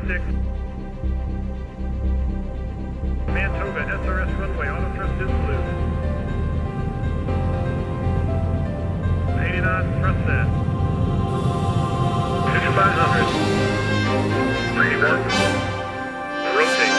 6. Man Toga, SRS runway, auto thrust is blue. 80 knots, thrust set. 5500. 31. Rotate.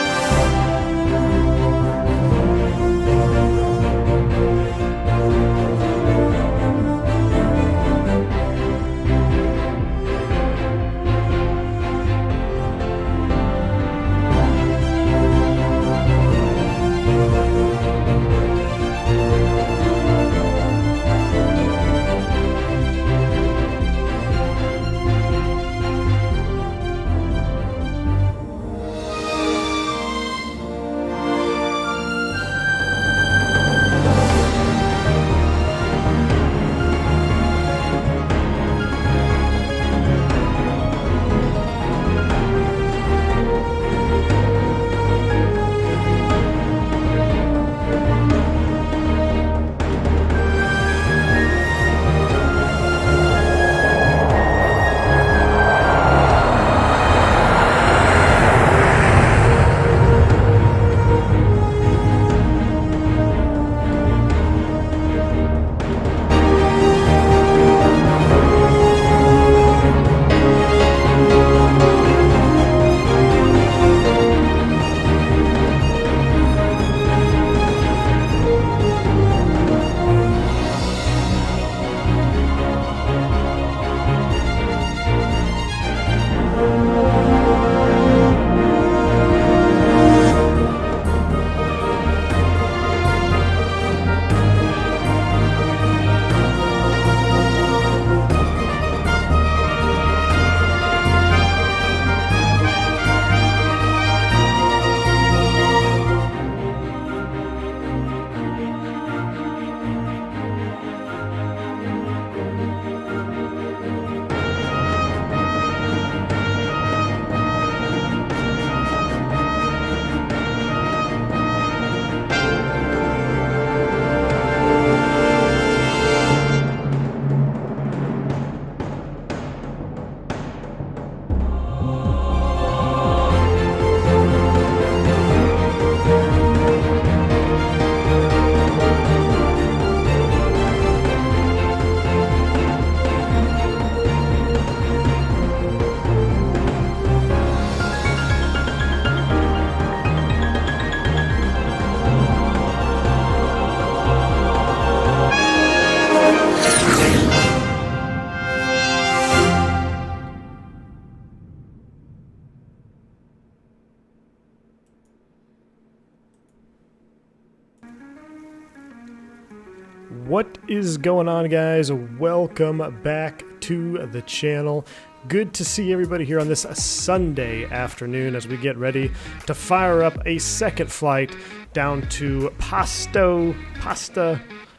What is going on, guys? Welcome back to the channel. Good to see everybody here on this Sunday afternoon as we get ready to fire up a second flight down to Pasta,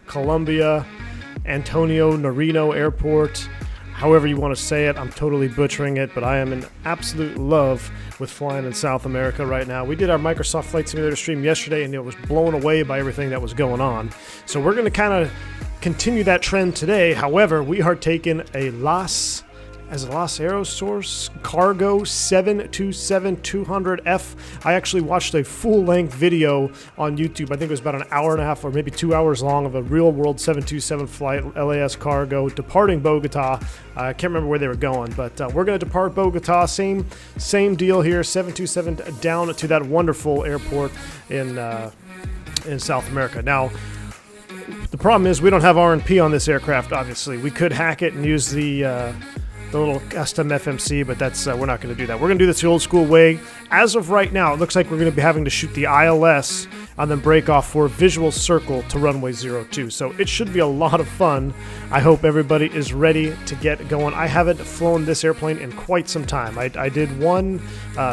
Colombia, Antonio Narino Airport. However you want to say it, I'm totally butchering it, but I am in absolute love with flying in South America right now. We did our Microsoft Flight Simulator stream yesterday, and it was blown away by everything that was going on. So we're going to kind of continue that trend today. However, we are taking a Los Aerosource Cargo 727-200F. I actually watched a full-length video on YouTube. I think it was about an hour and a half or maybe 2 hours long of a real-world 727 flight, LAS Cargo, departing Bogota. I can't remember where they were going, but we're going to depart Bogota. Same deal here, 727 down to that wonderful airport in South America. Now, the problem is we don't have R&P on this aircraft, obviously. We could hack it and use the little custom FMC, but that's we're not going to do that. We're going to do this the old school way. As of right now, it looks like we're going to be having to shoot the ILS and then break off for visual circle to runway 02. So it should be a lot of fun. I hope everybody is ready to get going. I haven't flown this airplane in quite some time. I did one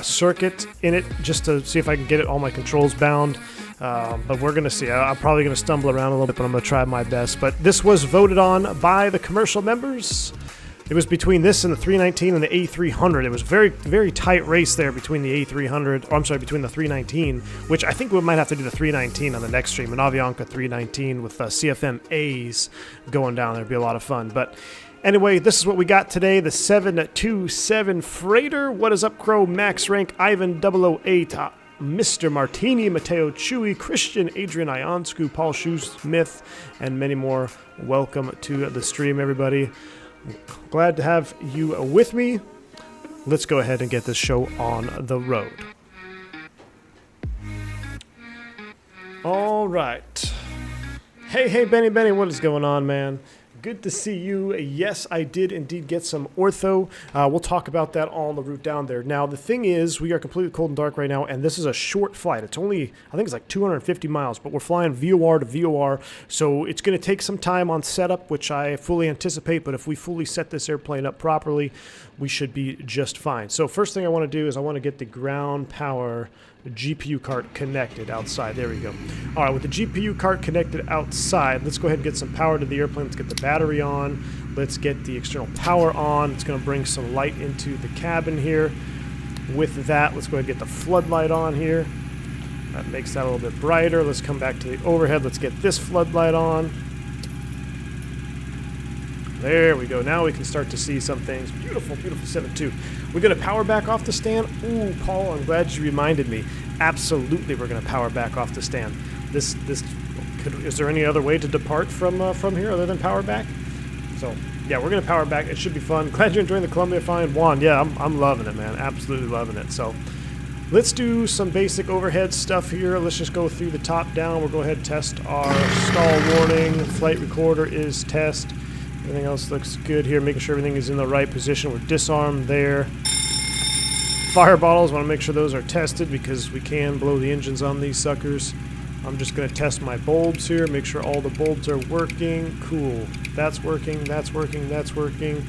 circuit in it just to see if I can get it all my controls bound. But we're going to see. I'm probably going to stumble around a little bit, but I'm going to try my best. But this was voted on by the commercial members. It was between this and the 319 and the A300. It was a very, very tight race there between the A300, between the 319, which I think we might have to do the 319 on the next stream, an Avianca 319 with CFM A's going down there. It'd be a lot of fun. But Anyway, this is what we got today, the 727 Freighter. What is up, Crow? Max Rank, Ivan 008, Mr. Martini, Mateo Chewy, Christian, Adrian Ionscu, Paul Shoesmith, and many more. Welcome to the stream, everybody. Glad to have you with me. Let's go ahead and get this show on the road. All right. Hey, Benny, what is going on, man? Good to see you. Yes, I did indeed get some ortho. We'll talk about that all on the route down there. Now, the thing is, we are completely cold and dark right now, and this is a short flight. It's only, I think it's like 250 miles, but we're flying VOR to VOR, so it's going to take some time on setup, which I fully anticipate, but if we fully set this airplane up properly, we should be just fine. So first thing I want to do is I want to get the ground power GPU cart connected outside. There we go. All right, with the GPU cart connected outside, let's go ahead and get some power to the airplane. Let's get the battery on. Let's get the external power on. It's going to bring some light into the cabin here. With that, let's go ahead and get the floodlight on here. That makes that a little bit brighter. Let's come back to the overhead. Let's get this floodlight on. There we go. Now we can start to see some things. Beautiful, beautiful 7.2. We're going to power back off the stand. Ooh, Paul, I'm glad you reminded me. Absolutely, we're going to power back off the stand. Is there any other way to depart from here other than power back? So, yeah, we're going to power back. It should be fun. Glad you're enjoying the Colombia flying. Juan, yeah, I'm loving it, man. Absolutely loving it. So, let's do some basic overhead stuff here. Let's just go through the top down. We'll go ahead and test our stall warning. Flight recorder is test. Everything else looks good here, making sure everything is in the right position. We're disarmed there. Fire bottles, want to make sure those are tested because we can blow the engines on these suckers. I'm just going to test my bulbs here, make sure all the bulbs are working. Cool. That's working, that's working, that's working.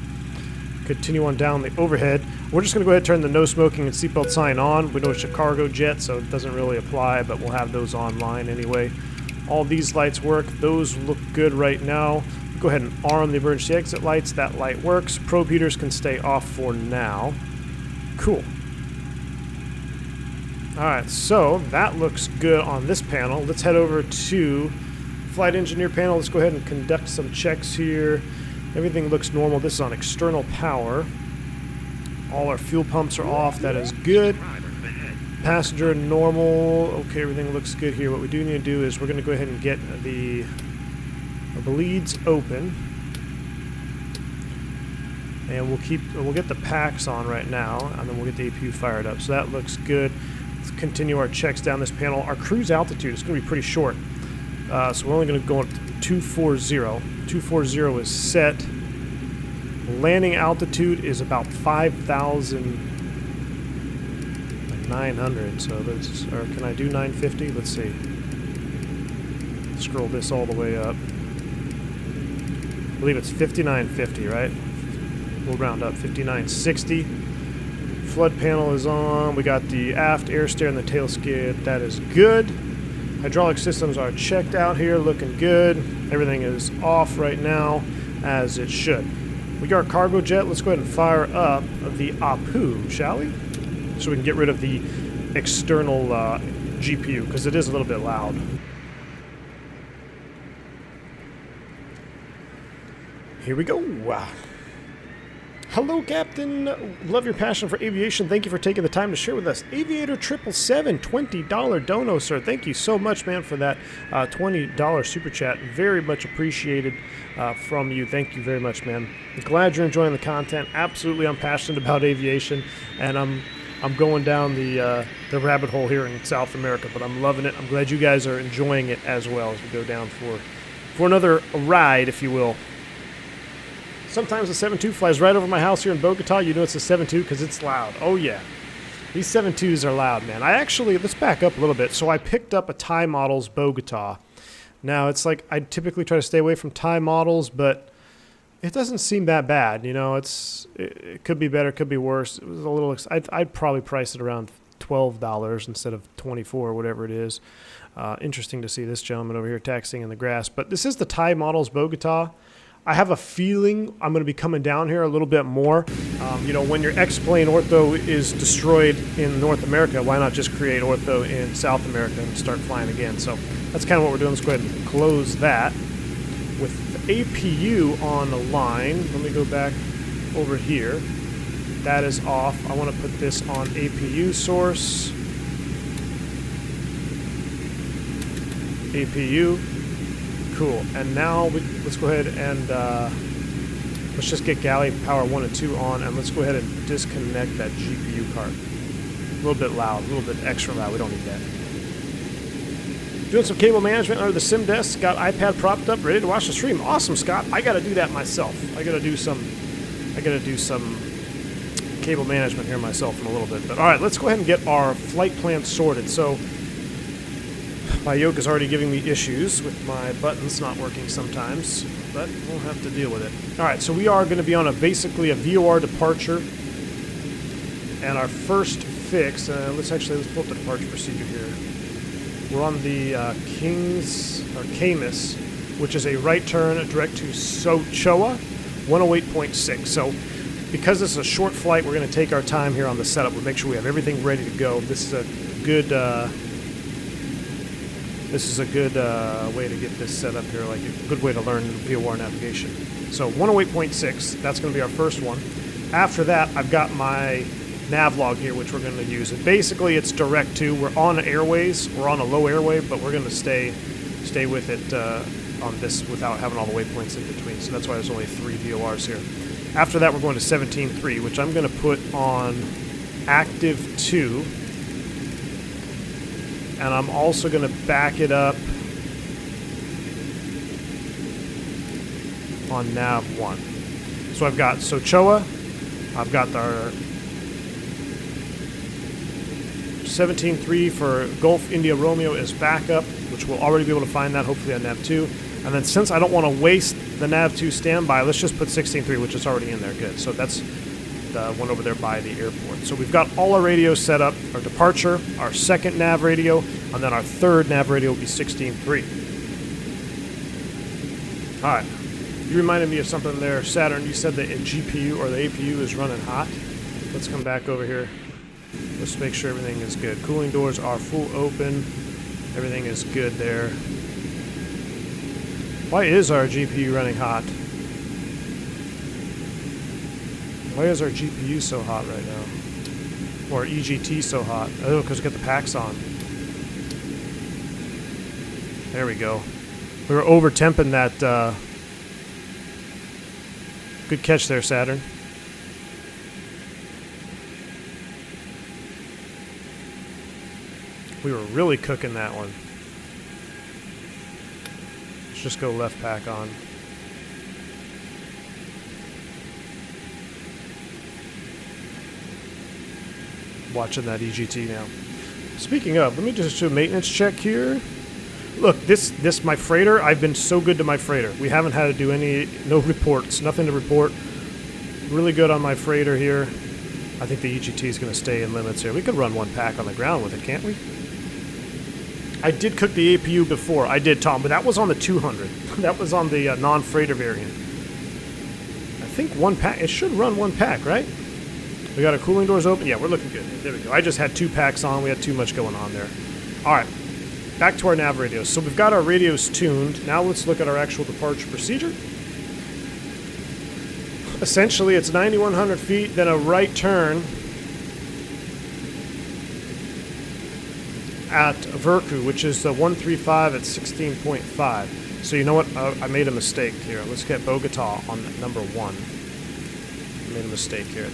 Continue on down the overhead. We're just going to go ahead and turn the no smoking and seatbelt sign on. We know it's a cargo jet, so it doesn't really apply, but we'll have those online anyway. All these lights work. Those look good right now. Go ahead and arm the emergency exit lights. That light works. Probe heaters can stay off for now. Cool. Alright, so that looks good on this panel. Let's head over to flight engineer panel. Let's go ahead and conduct some checks here. Everything looks normal. This is on external power. All our fuel pumps are off. That is good. Passenger normal. Okay, everything looks good here. What we do need to do is we're going to go ahead and get the bleeds open, and we'll get the packs on right now, and then we'll get the APU fired up. So that looks good. Let's continue our checks down this panel. Our cruise altitude is going to be pretty short, so we're only going to go up to 240. 240 is set. Landing altitude is about 5,900. So let's, or can I do 950? Let's see. Scroll this all the way up. I believe it's 5950, right? We'll round up. 5960. Flood panel is on. We got the aft air stair and the tail skid. That is good. Hydraulic systems are checked out here, looking good. Everything is off right now, as it should. We got our cargo jet. Let's go ahead and fire up the APU, shall we? So we can get rid of the external GPU, because it is a little bit loud. Here we go. Hello, Captain. Love your passion for aviation. Thank you for taking the time to share with us. Aviator 777, $20 dono, sir. Thank you so much, man, for that $20 super chat. Very much appreciated from you. Thank you very much, man. I'm glad you're enjoying the content. Absolutely, I'm passionate about aviation, and I'm going down the rabbit hole here in South America, but I'm loving it. I'm glad you guys are enjoying it as well as we go down for another ride, if you will. Sometimes the 7.2 flies right over my house here in Bogota. You know it's a 7.2 because it's loud. Oh, yeah. These 7.2s are loud, man. Let's back up a little bit. So I picked up a Thai Models Bogota. Now, it's like I typically try to stay away from Thai models, but it doesn't seem that bad. You know, it could be better, could be worse. It was a little. I'd probably price it around $12 instead of $24 or whatever it is. Interesting to see this gentleman over here taxiing in the grass. But this is the Thai Models Bogota. I have a feeling I'm going to be coming down here a little bit more. When your X-plane ortho is destroyed in North America, why not just create ortho in South America and start flying again? So that's kind of what we're doing. Let's go ahead and close that with APU on the line. Let me go back over here. That is off. I want to put this on APU source. APU. Cool. And now let's go ahead and let's just get galley power 1 and 2 on, and let's go ahead and disconnect that GPU card. A little bit loud, a little bit extra loud. We don't need that. Doing some cable management under the sim desk. Got iPad propped up, ready to watch the stream. Awesome, Scott. I got to do that myself. I got to do some cable management here myself in a little bit. But all right, let's go ahead and get our flight plan sorted. So my yoke is already giving me issues with my buttons not working sometimes, but we'll have to deal with it. All right, so we are going to be on basically a VOR departure, and our first fix. Let's pull up the departure procedure here. We're on the Camus, which is a right turn direct to Sochoa, 108.6. So because this is a short flight, we're going to take our time here on the setup. We'll make sure we have everything ready to go. This is a good way to get this set up here, like a good way to learn VOR navigation. So 108.6, that's going to be our first one. After that, I've got my nav log here, which we're going to use. And basically, it's direct to. We're on airways. We're on a low airway, but we're going to stay with it on this without having all the waypoints in between. So that's why there's only 3 VORs here. After that, we're going to 17.3, which I'm going to put on active 2. And I'm also going to back it up on nav 1. So I've got Sochoa. I've got our 17.3 for Gulf India Romeo is backup, which we'll already be able to find that hopefully on nav 2. And then since I don't want to waste the nav 2 standby, let's just put 16.3, which is already in there. Good. So that's the one over there by the airport. So we've got all our radios set up. Our departure, our second nav radio, and then our third nav radio will be 16.3. All right. You reminded me of something there, Saturn. You said that a GPU or the APU is running hot. Let's come back over here. Let's make sure everything is good. Cooling doors are full open. Everything is good there. Why is our GPU running hot? Why is our GPU so hot right now? Or EGT so hot? Oh, because we got the packs on. There we go. We were over-temping that. Good catch there, Saturn. We were really cooking that one. Let's just go left pack on. Watching that EGT now. Speaking of, let me just do a maintenance check here. Look, this my freighter, I've been so good to my freighter. We haven't had to do no reports, nothing to report. Really good on my freighter here. I think the EGT is going to stay in limits here. We could run one pack on the ground with it, can't we? I did cook the APU before. I did, Tom, but that was on the 200. That was on the non-freighter variant. I think one pack. It should run one pack, right? We got our cooling doors open. Yeah, we're looking good. There we go. I just had 2 packs on. We had too much going on there. All right. Back to our nav radios. So we've got our radios tuned. Now let's look at our actual departure procedure. Essentially, it's 9,100 feet, then a right turn at Verku, which is the 135 at 16.5. So you know what? I made a mistake here. Let's get Bogota on number 1. I made a mistake here.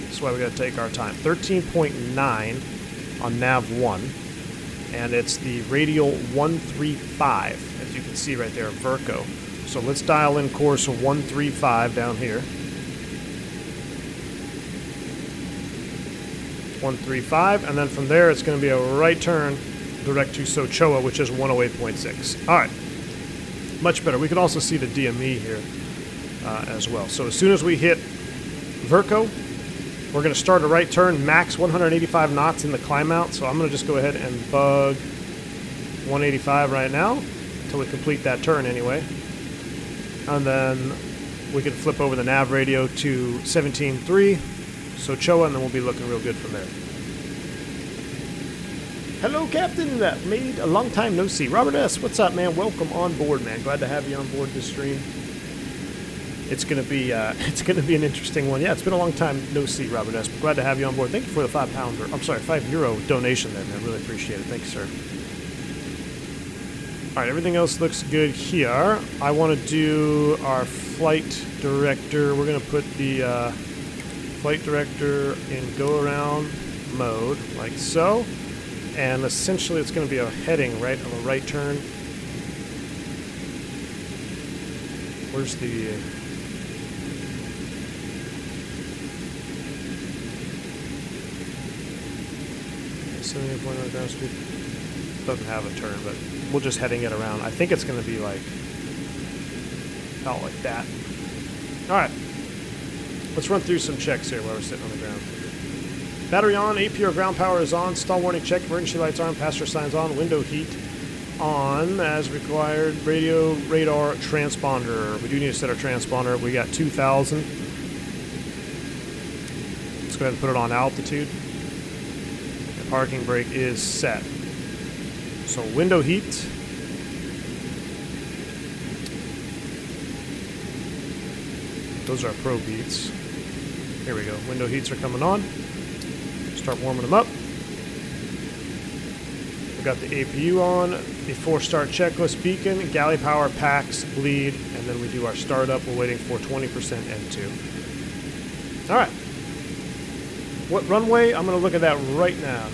That's why we got to take our time. 13.9 on nav 1. And it's the radial 135, as you can see right there, Verco. So let's dial in course 135 down here. 135, and then from there it's going to be a right turn direct to Sochoa, which is 108.6. All right, much better. We can also see the DME here as well. So as soon as we hit Verco, we're going to start a right turn, max 185 knots in the climb out. So I'm going to just go ahead and bug 185 right now until we complete that turn anyway. And then we can flip over the nav radio to 17.3, Sochoa, and then we'll be looking real good from there. Hello, Captain. Made a long time no see. Robert S., what's up, man? Welcome on board, man. Glad to have you on board this stream. it's gonna be an interesting one. Yeah, it's been a long time no see, Robert S. But glad to have you on board. Thank you for the €5 donation there, man. Really appreciate it. Thank you, sir. All right, everything else looks good here. I want to do our flight director. We're gonna put the flight director in go around mode, like so. And essentially it's going to be a heading, right, of a right turn. Where's the... 78.9 ground speed. Doesn't have a turn, but we'll just heading it around. I think it's going to be like... out like that. Alright. Let's run through some checks here while we're sitting on the ground. Battery on, APR ground power is on, stall warning check, emergency lights on, passenger signs on, window heat on as required, radio, radar, transponder. We do need to set our transponder. We got 2,000. Let's go ahead and put it on altitude. The parking brake is set. So window heat. Those are probe heats. Here we go. Window heats are coming on. Start warming them up. We've got the APU on, before start checklist beacon, galley power, packs, bleed, and then we do our startup. We're waiting for 20% N2. All right. What runway? I'm going to look at that right now.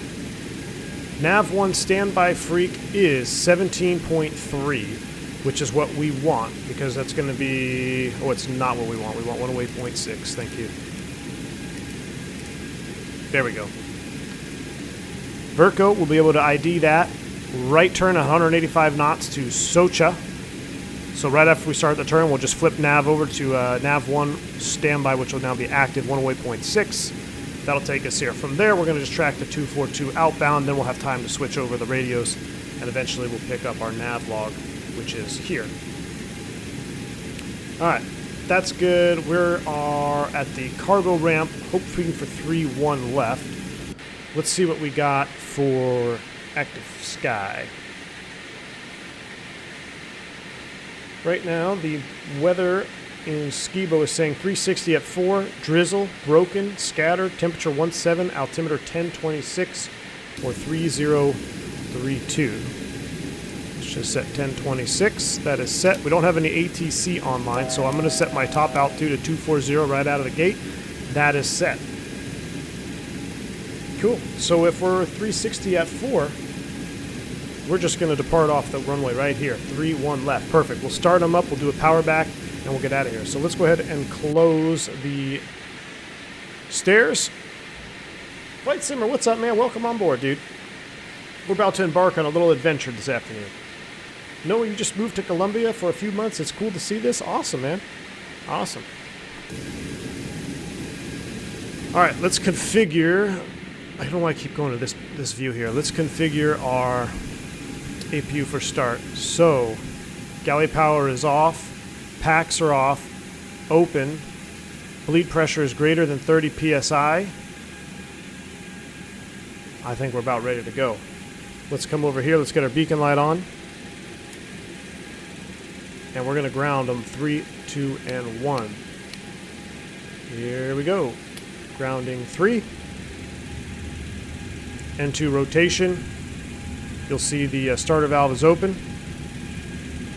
Nav1 standby freak is 17.3, which is what we want, because that's going to be... Oh, it's not what we want. We want 108.6. Thank you. There we go. Verco will be able to ID that. Right turn 185 knots to Socha. So right after we start the turn, we'll just flip nav over to nav 1 standby, which will now be active 108.6. That'll take us here. From there, we're going to just track the 242 outbound. Then we'll have time to switch over the radios, and eventually we'll pick up our nav log, which is here. All right. That's good. We are at the cargo ramp, hoping for 3-1 left. Let's see what we got for active sky. Right now, the weather in SKBO is saying 360 at 4, drizzle, broken, scattered, temperature 17, altimeter 1026, or 3032. Just set 1026. That is set. We don't have any ATC online, so I'm going to set my top altitude at 240 right out of the gate. That is set. Cool. So if we're 360 at 4, we're just going to depart off the runway right here. 3-1 left. Perfect. We'll start them up. We'll do a power back, and we'll get out of here. So let's go ahead and close the stairs. FlyJSimmer, what's up, man? Welcome on board, dude. We're about to embark on a little adventure this afternoon. Noah, you just moved to Colombia for a few months. It's cool to see this. Awesome, man. Awesome. All right, let's configure. I don't want to keep going to this view here. Let's configure our APU for start. So, galley power is off. Packs are off. Open. Bleed pressure is greater than 30 psi. I think we're about ready to go. Let's come over here. Let's get our beacon light on. And we're going to ground them 3, 2, and 1. Here we go. Grounding 3. N2 rotation. You'll see the starter valve is open.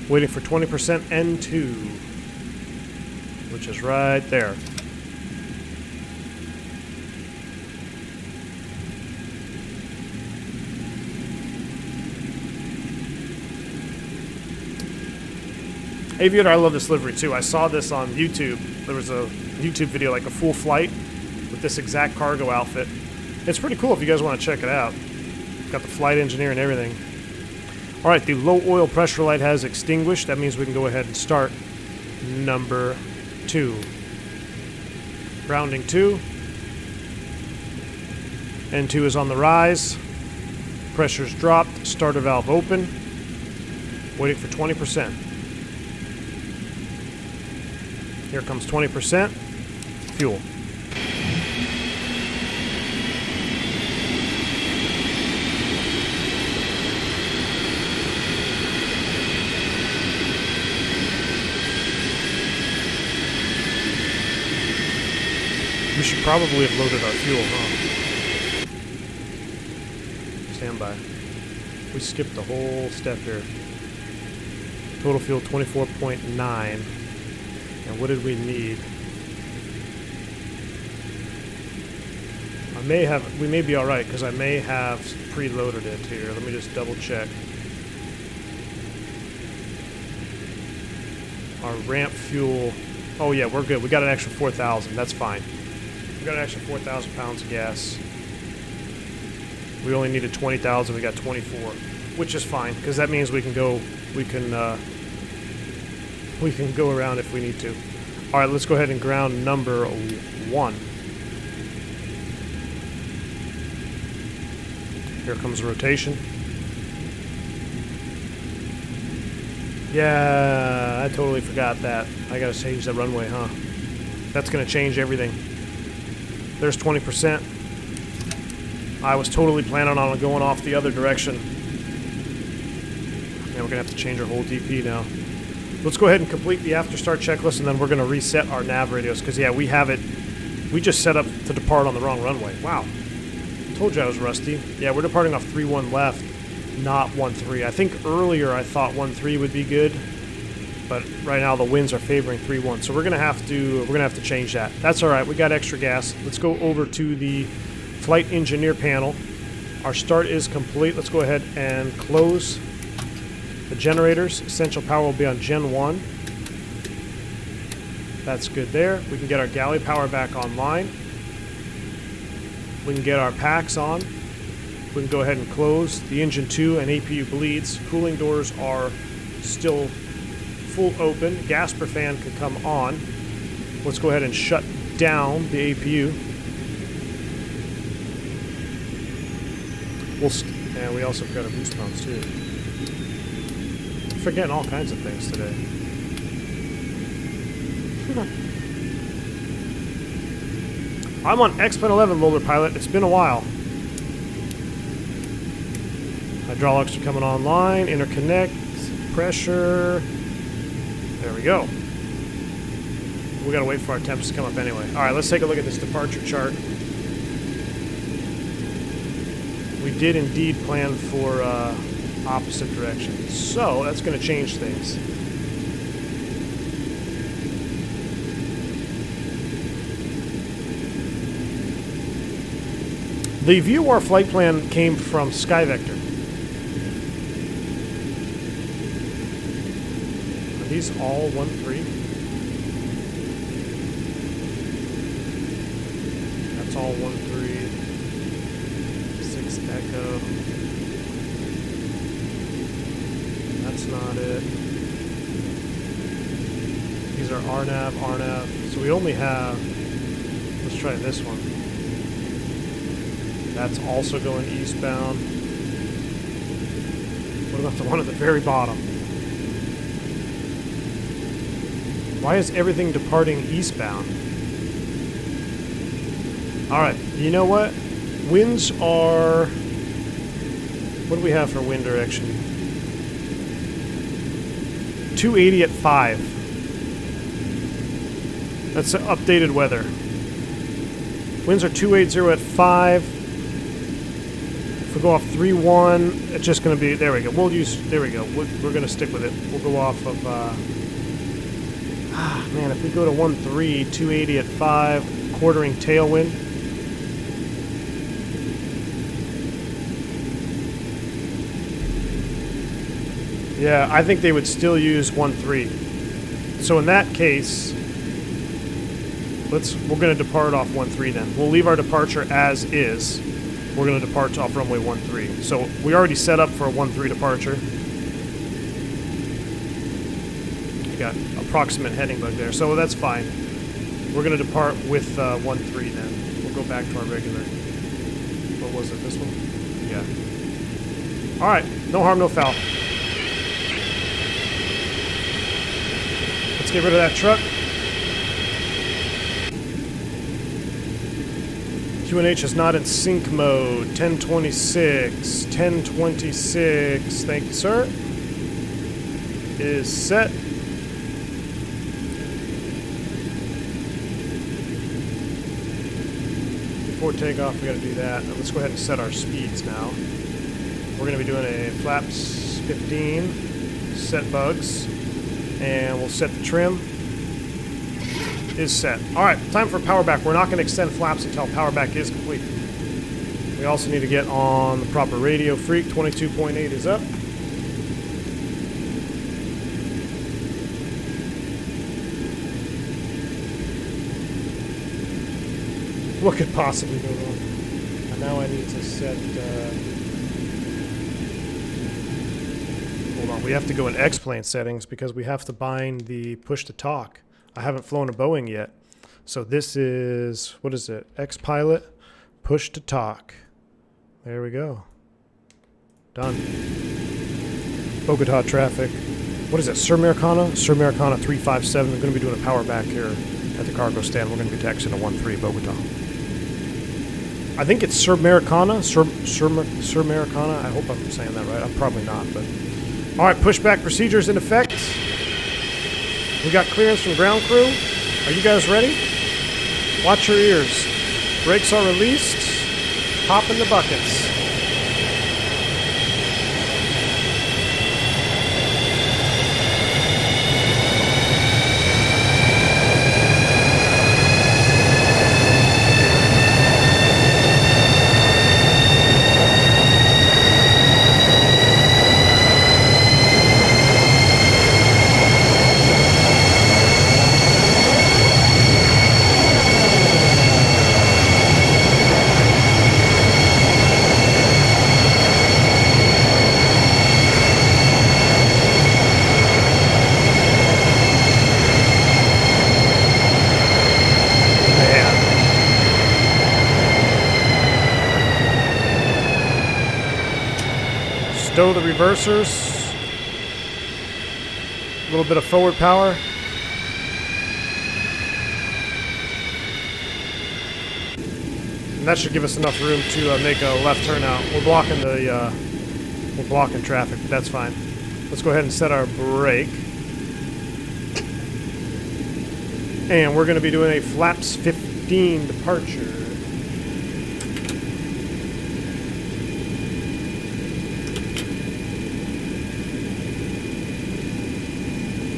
Waiting for 20% N2, which is right there. Aviator, I love this livery too. I saw this on YouTube. There was a YouTube video, like a full flight with this exact cargo outfit. It's pretty cool if you guys want to check it out. Got the flight engineer and everything. All right, the low oil pressure light has extinguished. That means we can go ahead and start number 2. Grounding 2. N2 is on the rise. Pressure's dropped. Starter valve open. Waiting for 20%. Here comes 20%. Fuel. should probably have loaded our fuel, huh? Stand by. We skipped the whole step here. Total fuel 24.9. And what did we need? We may be alright, because I may have preloaded it here. Let me just double check. Our ramp fuel, oh yeah, we're good. We got an extra 4,000, that's fine. We got an extra 4,000 pounds of gas. We only needed 20,000, we got 24, which is fine, because that means we can go around if we need to. Alright, let's go ahead and ground number 1. Here comes rotation. Yeah, I totally forgot that. I gotta change the runway, huh? That's gonna change everything. There's 20%. I was totally planning on going off the other direction. Man, we're gonna have to change our whole DP now. Let's go ahead and complete the after start checklist, and then we're gonna reset our nav radios, because yeah, we have it. We just set up to depart on the wrong runway. Wow. Told you I was rusty. Yeah, we're departing off 3-1 left, not 1-3. I think earlier I thought 1-3 would be good, but right now the winds are favoring 3-1. So we're gonna have to change that. That's all right. We got extra gas. Let's go over to the flight engineer panel. Our start is complete. Let's go ahead and close the generators. Essential power will be on Gen 1. That's good there. We can get our galley power back online. We can get our packs on. We can go ahead and close the engine 2 and APU bleeds. Cooling doors are still full open. Gas per fan can come on. Let's go ahead and shut down the APU. And we also got a boost pumps too. I'm forgetting all kinds of things today. I'm on X-Pen 11 Loader Pilot. It's been a while. Hydraulics are coming online. Interconnect. Pressure. There we go. We gotta wait for our temps to come up anyway. Alright, let's take a look at this departure chart. We did indeed plan for opposite direction. So, that's gonna change things. The view our flight plan came from SkyVector. Are these all 1-3? That's all 1-3. 6 Echo. That's not it. These are RNAV, RNAV. So we only have, let's try this one. That's also going eastbound. What about the one at the very bottom? Why is everything departing eastbound? Alright, you know what? Winds are... What do we have for wind direction? 280 at 5. That's updated weather. Winds are 280 at 5. If we go off 3-1, it's just going to be, there we go. There we go. We're going to stick with it. We'll go off of, man, if we go to 1-3, 280 at 5, quartering tailwind. Yeah, I think they would still use 1-3. So in that case, we're going to depart off 1-3 then. We'll leave our departure as is. We're going to depart off runway 13. So we already set up for a 13 departure. We got approximate heading bug there, so that's fine. We're going to depart with 13 then. We'll go back to our regular. What was it? This one? Yeah. All right. No harm, no foul. Let's get rid of that truck. QNH is not in sync mode. 1026. 1026. Thank you, sir. Is set. before takeoff, we got to do that. Let's go ahead and set our speeds now. We're going to be doing a flaps 15, set bugs, and we'll set the trim. Is set. All right, time for power back. We're not going to extend flaps until power back is complete. We also need to get on the proper radio freak. 22.8 is up. What could possibly go wrong? And now I need to set... hold on, we have to go in X-plane settings because we have to bind the push-to-talk. I haven't flown a Boeing yet. So this is... what is it? X-pilot, push-to-talk. There we go. Done. Bogota traffic. What is it? Sur Americana? Sur Americana 357. We're going to be doing a power back here at the cargo stand. We're going to be taxiing to 13 Bogota. I think it's Sur Americana. Sur Americana. I hope I'm saying that right. I'm probably not, but... all right, pushback procedures in effect. We got clearance from ground crew. Are you guys ready? Watch your ears. Brakes are released. Pop in the buckets. Stow the reversers. A little bit of forward power. And that should give us enough room to make a left turn out. We're blocking traffic, but that's fine. Let's go ahead and set our brake. And we're going to be doing a flaps 15 departure.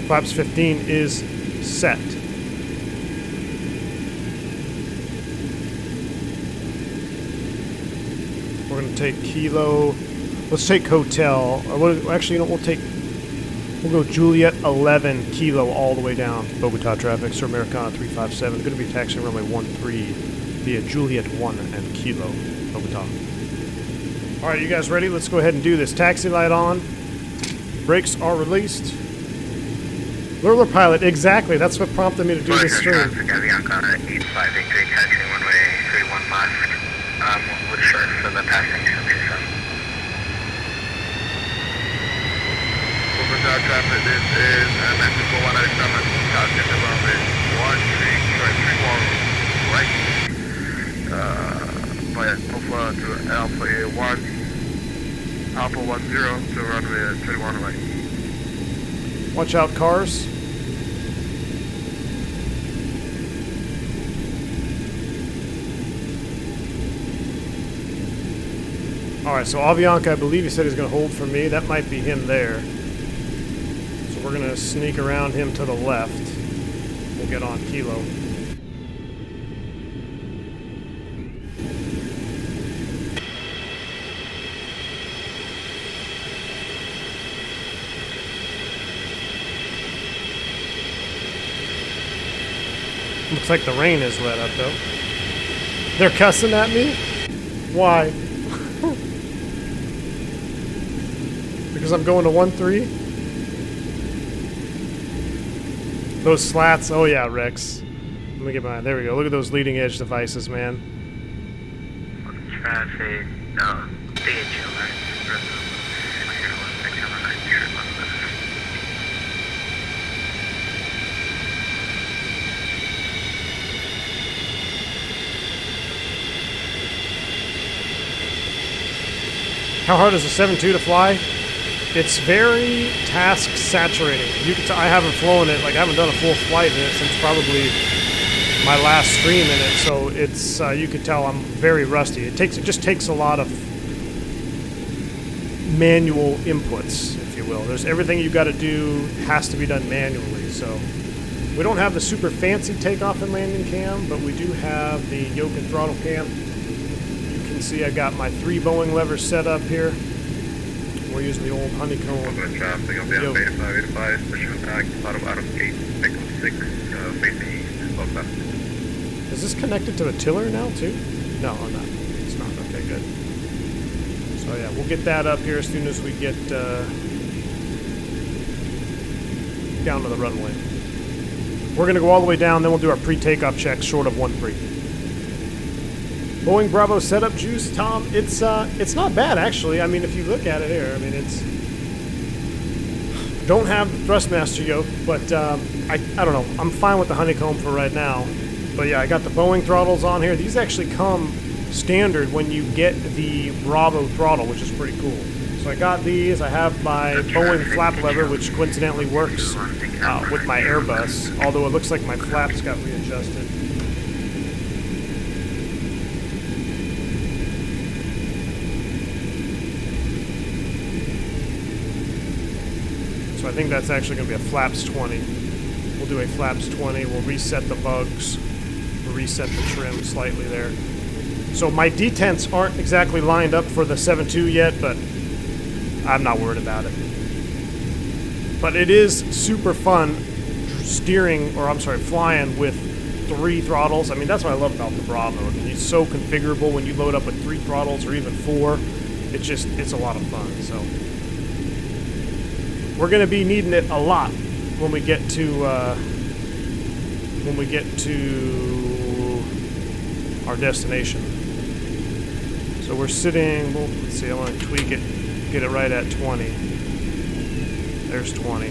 Flaps 15 is set. We're going to take kilo. Let's take hotel. Actually, you know, we'll go Juliet 11 kilo all the way down. Bogota traffic, Sur Americana 357. Going to be taxiing runway 13 via Juliet 1 and kilo, Bogota. All right, you guys ready? Let's go ahead and do this. Taxi light on. Brakes are released. Lurler pilot, exactly. That's what prompted me to do this stream. Traffic, Avianca 8583, taxiing runway 31 left. With short for the passing 227. Bogota traffic, this is Mexico 197, taxiing to runway 13, right. Via Alpha to Alpha A1, Alpha 10 to runway 31 right. Watch out, cars. Alright, so Avianca, I believe he said he's going to hold for me. That might be him there. So we're going to sneak around him to the left. We'll get on kilo. Looks like the rain is let up, though. They're cussing at me? Why? Because I'm going to 13? Those slats, oh yeah, Rex. Let me get mine. There we go. Look at those leading edge devices, man. Traffic, no, How hard is a 7.2 to fly? It's very task saturating. I haven't flown it, like I haven't done a full flight in it since probably my last stream in it, so it's you can tell I'm very rusty. It just takes a lot of manual inputs, if you will. There's everything you got to do has to be done manually. So we don't have the super fancy takeoff and landing cam, but we do have the yoke and throttle cam. You can see I got my 3 Boeing levers set up here. We're using the old honeycomb Traffic on the yoke. 8585, pushing back, bottom out of gate, Takeoff 6, facing east, left left. Is this connected to the tiller now too? No, I'm not. It's not. Okay, good. So yeah, we'll get that up here as soon as we get down to the runway. We're gonna go all the way down, then we'll do our pre-takeoff check short of 1-3. Boeing Bravo setup juice, Tom. It's not bad actually. I mean, if you look at it here, I mean it's don't have the Thrustmaster yoke, but I don't know. I'm fine with the honeycomb for right now. But yeah, I got the Boeing throttles on here. These actually come standard when you get the Bravo throttle, which is pretty cool. So I got these. I have my Boeing flap lever, which coincidentally works with my Airbus, although it looks like my flaps got readjusted. So I think that's actually going to be a flaps 20. We'll do a flaps 20. We'll reset the bugs. Reset the trim slightly there. So my detents aren't exactly lined up for the 7.2 yet, but I'm not worried about it. But it is super fun flying with 3 throttles. I mean, that's what I love about the Bravo. I mean, it's so configurable when you load up with 3 throttles or even 4. It's a lot of fun. So we're going to be needing it a lot when we get to our destination. So we're sitting, well, let's see, I want to tweak it, get it right at 20. There's 20.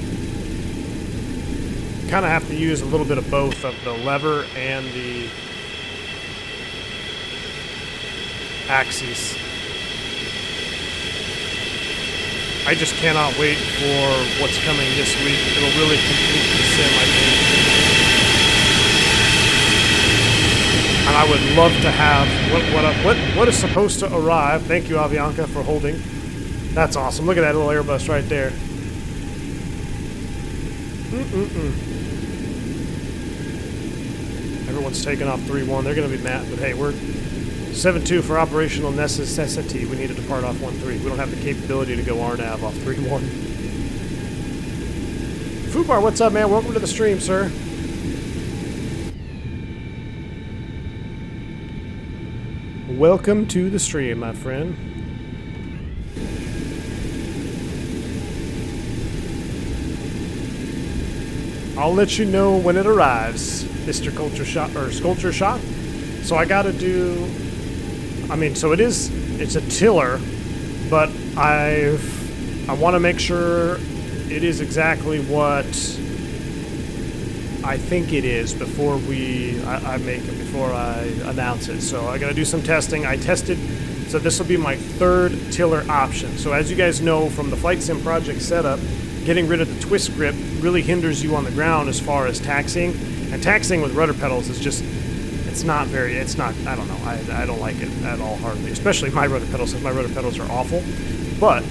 Kind of have to use a little bit of both of the lever and the axes. I just cannot wait for what's coming this week. It'll really complete the sim, I think. And I would love to have what is supposed to arrive. Thank you, Avianca, for holding. That's awesome. Look at that little Airbus right there. Everyone's taking off 3-1. They're going to be mad, but hey, we're 7.2 for operational necessity. We need to depart off 1-3. We don't have the capability to go RNAV off 3-1. Fubar, what's up, man? Welcome to the stream, sir. Welcome to the stream, my friend. I'll let you know when it arrives, Mr. Culture Shock or Sculpture Shock. So I gotta do, I mean, so it's a tiller, but I want to make sure it is exactly what I think it is before before I announce it. So I gotta do some testing. I tested, so this will be my 3rd tiller option. So as you guys know from the FlightSim project setup, getting rid of the twist grip really hinders you on the ground as far as taxiing. And taxiing with rudder pedals is just, I don't know, I don't like it at all, hardly. Especially my rudder pedals, since my rudder pedals are awful. But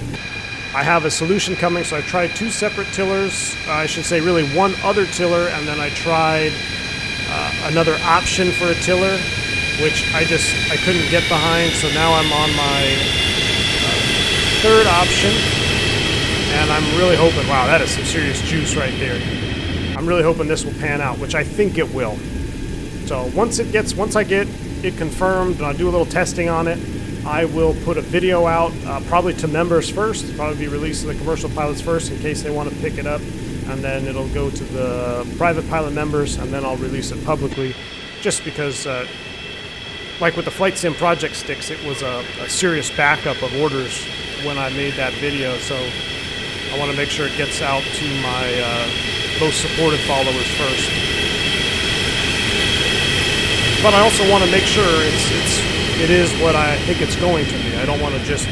I have a solution coming, so I tried 2 separate tillers. I should say really 1 other tiller, and then I tried another option for a tiller, which I couldn't get behind. So now I'm on my 3rd option. And I'm really hoping, wow, that is some serious juice right there. I'm really hoping this will pan out, which I think it will. So once I get it confirmed and I do a little testing on it, I will put a video out, probably to members first. It'll probably be released to the commercial pilots first in case they want to pick it up. And then it'll go to the private pilot members, and then I'll release it publicly. Just because, like with the FlightSim project sticks, it was a serious backup of orders when I made that video. So I want to make sure it gets out to my most supported followers first. But I also want to make sure it is what I think it's going to be. I don't want to just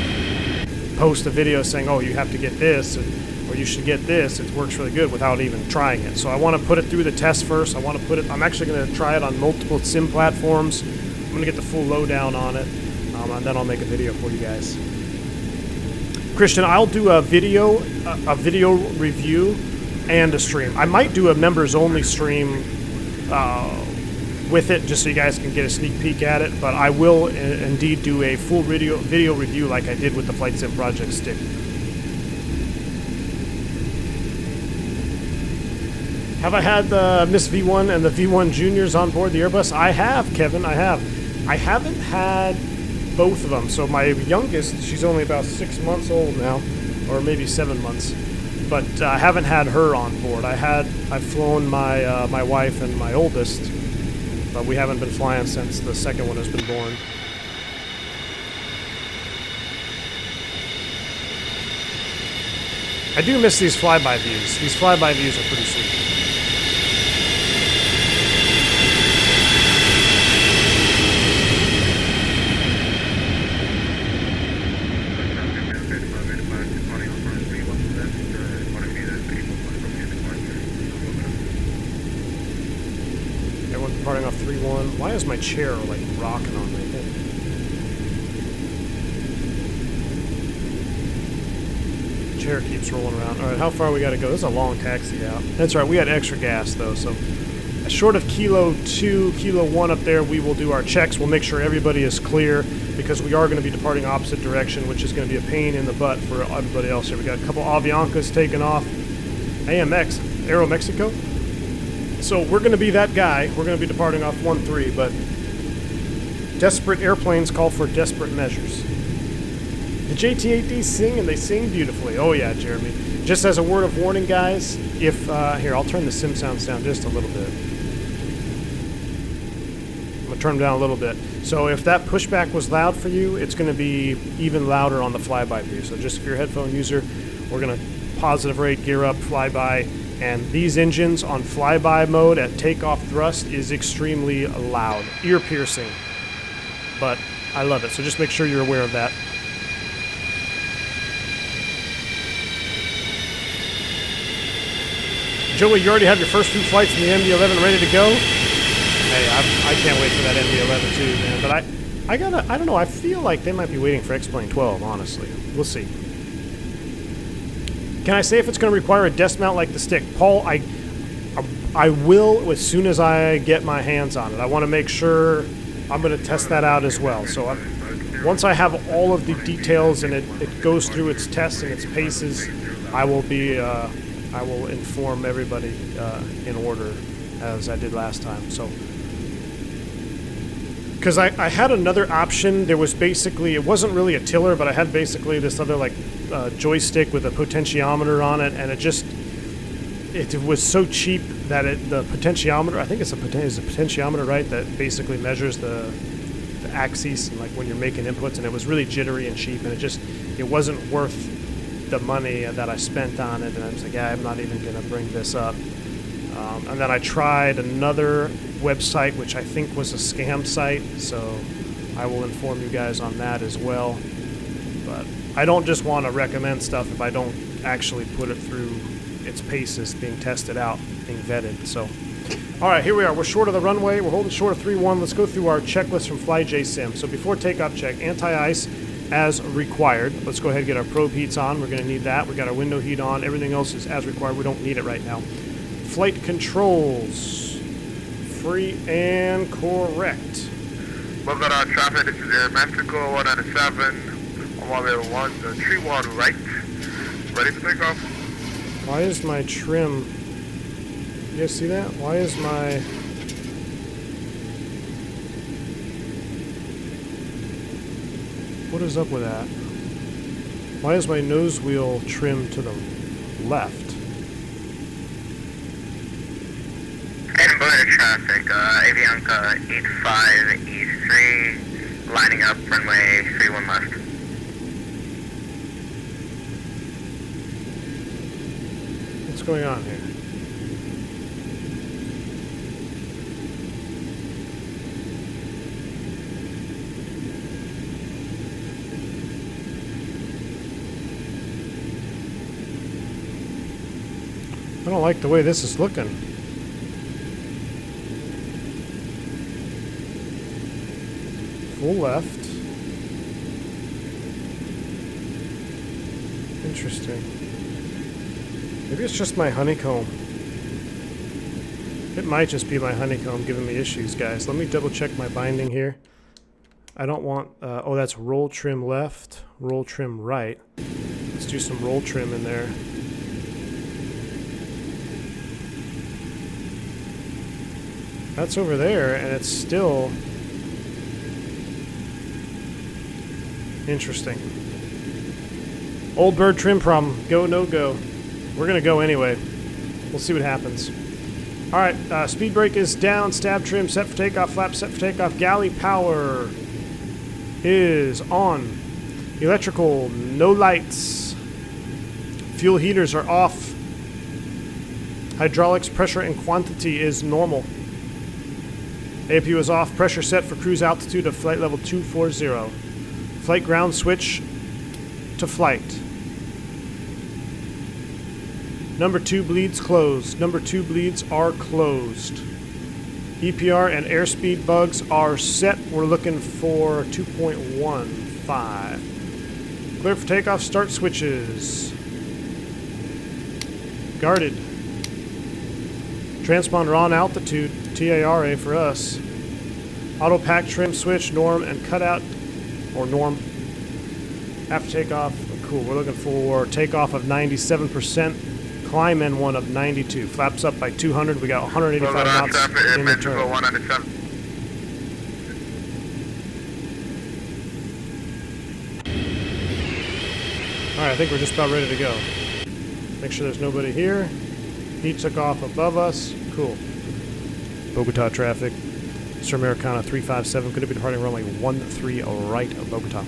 post a video saying, oh, you have to get this, or or you should get this. It works really good without even trying it. So I want to put it through the test first. I'm actually going to try it on multiple sim platforms. I'm going to get the full lowdown on it, and then I'll make a video for you guys. Christian, I'll do a video review and a stream. I might do a members only stream with it, just so you guys can get a sneak peek at it, but I will indeed do a full video review like I did with the FlightSim Project stick. Have I had the Miss V1 and the V1 Juniors on board the Airbus? I have, Kevin, I have. I haven't had both of them. So my youngest, she's only about 6 months old now, or maybe 7 months. But I haven't had her on board. I've flown my my wife and my oldest, but we haven't been flying since the second one has been born. I do miss these flyby views. These flyby views are pretty sweet. Everyone's departing off 3-1. Why is my chair like rocking on my head? Chair keeps rolling around. All right, how far we got to go? This is a long taxi out. That's right, we had extra gas though, so short of Kilo 2, Kilo 1 up there, we will do our checks. We'll make sure everybody is clear because we are going to be departing opposite direction, which is going to be a pain in the butt for everybody else here. We got a couple Aviancas taking off. AMX, Aero Mexico. So we're going to be that guy. We're going to be departing off 1-3, but desperate airplanes call for desperate measures. The JT-8D sing, and they sing beautifully. Oh yeah, Jeremy. Just as a word of warning, guys, if, here, I'll turn the sim sounds down just a little bit. I'm going to turn them down a little bit. So if that pushback was loud for you, it's going to be even louder on the flyby view. So just if you're a headphone user, we're going to positive rate, gear up, flyby, and these engines on flyby mode at takeoff thrust is extremely loud, ear-piercing, but I love it. So just make sure you're aware of that. Joey, you already have your first few flights in the MD-11 ready to go? Hey, I can't wait for that MD-11 too, man. But I don't know, I feel like they might be waiting for X-Plane 12, honestly. We'll see. Can I say if it's going to require a desk mount like the stick? Paul, I will as soon as I get my hands on it. I want to make sure I'm going to test that out as well. So once I have all of the details and it goes through its tests and its paces, I will inform everybody in order as I did last time. So, because I had another option. There was basically, it wasn't really a tiller, but I had basically this other like joystick with a potentiometer on it, and it was so cheap that the potentiometer, I think it's a potentiometer, right, that basically measures the axis and like when you're making inputs, and it was really jittery and cheap, and it wasn't worth the money that I spent on it, and I was like, yeah, I'm not even going to bring this up. And then I tried another website, which I think was a scam site, so I will inform you guys on that as well. But I don't just want to recommend stuff if I don't actually put it through its paces, being tested out, being vetted. So, all right, here we are. We're short of the runway. We're holding short of 3-1. Let's go through our checklist from FlyJSim. So before takeoff check, anti-ice as required. Let's go ahead and get our probe heats on. We're going to need that. We got our window heat on. Everything else is as required. We don't need it right now. Flight controls, free and correct. Bogota traffic, this is Air Mexico 197, on my way to 1, tree wall right, ready for takeoff. Why is my trim, you guys see that? Why is my, what is up with that? Why is my nose wheel trim to the left? And Bogota traffic, Avianca 85 East 3, lining up runway 31 left. What's going on here? don't like the way this is looking. Full left. Interesting. Maybe it's just my honeycomb. It might just be my honeycomb giving me issues, guys. Let me double check my binding here. I don't want... oh, that's roll trim left, roll trim right. Let's do some roll trim in there. That's over there, and it's still... interesting. Old bird trim problem. Go, no go. We're going to go anyway. We'll see what happens. Alright, speed brake is down. Stab trim set for takeoff. Flap set for takeoff. Galley power is on. Electrical, no lights. Fuel heaters are off. Hydraulics pressure and quantity is normal. APU is off. Pressure set for cruise altitude of flight level 240. Flight ground switch to flight. Number 2 bleeds closed. Number 2 bleeds are closed. EPR and airspeed bugs are set. We're looking for 2.15. Clear for takeoff. Start switches. Guarded. Transponder on altitude. TARA for us. Auto pack trim switch, norm, and cutout. Or norm. After takeoff. Cool. We're looking for takeoff of 97%. Climb N1 of 92. Flaps up by 200. We got 185 knots in return. Alright, I think we're just about ready to go. Make sure there's nobody here. He took off above us. Cool. Bogota traffic. Sir Americana 357. Going to be departing runway 13 right of Bogota.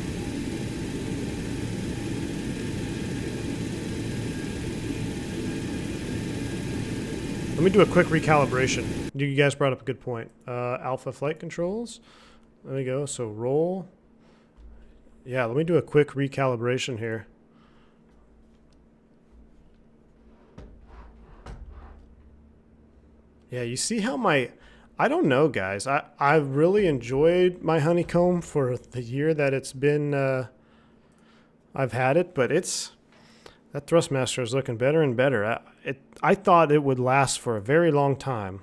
Let me do a quick recalibration. You guys brought up a good point. Alpha flight controls. There we go. So roll. Yeah, let me do a quick recalibration here. Yeah, you see how my... I don't know, guys. I really enjoyed my honeycomb for the year that it's been... I've had it, but it's... That Thrustmaster is looking better and better. I thought it would last for a very long time,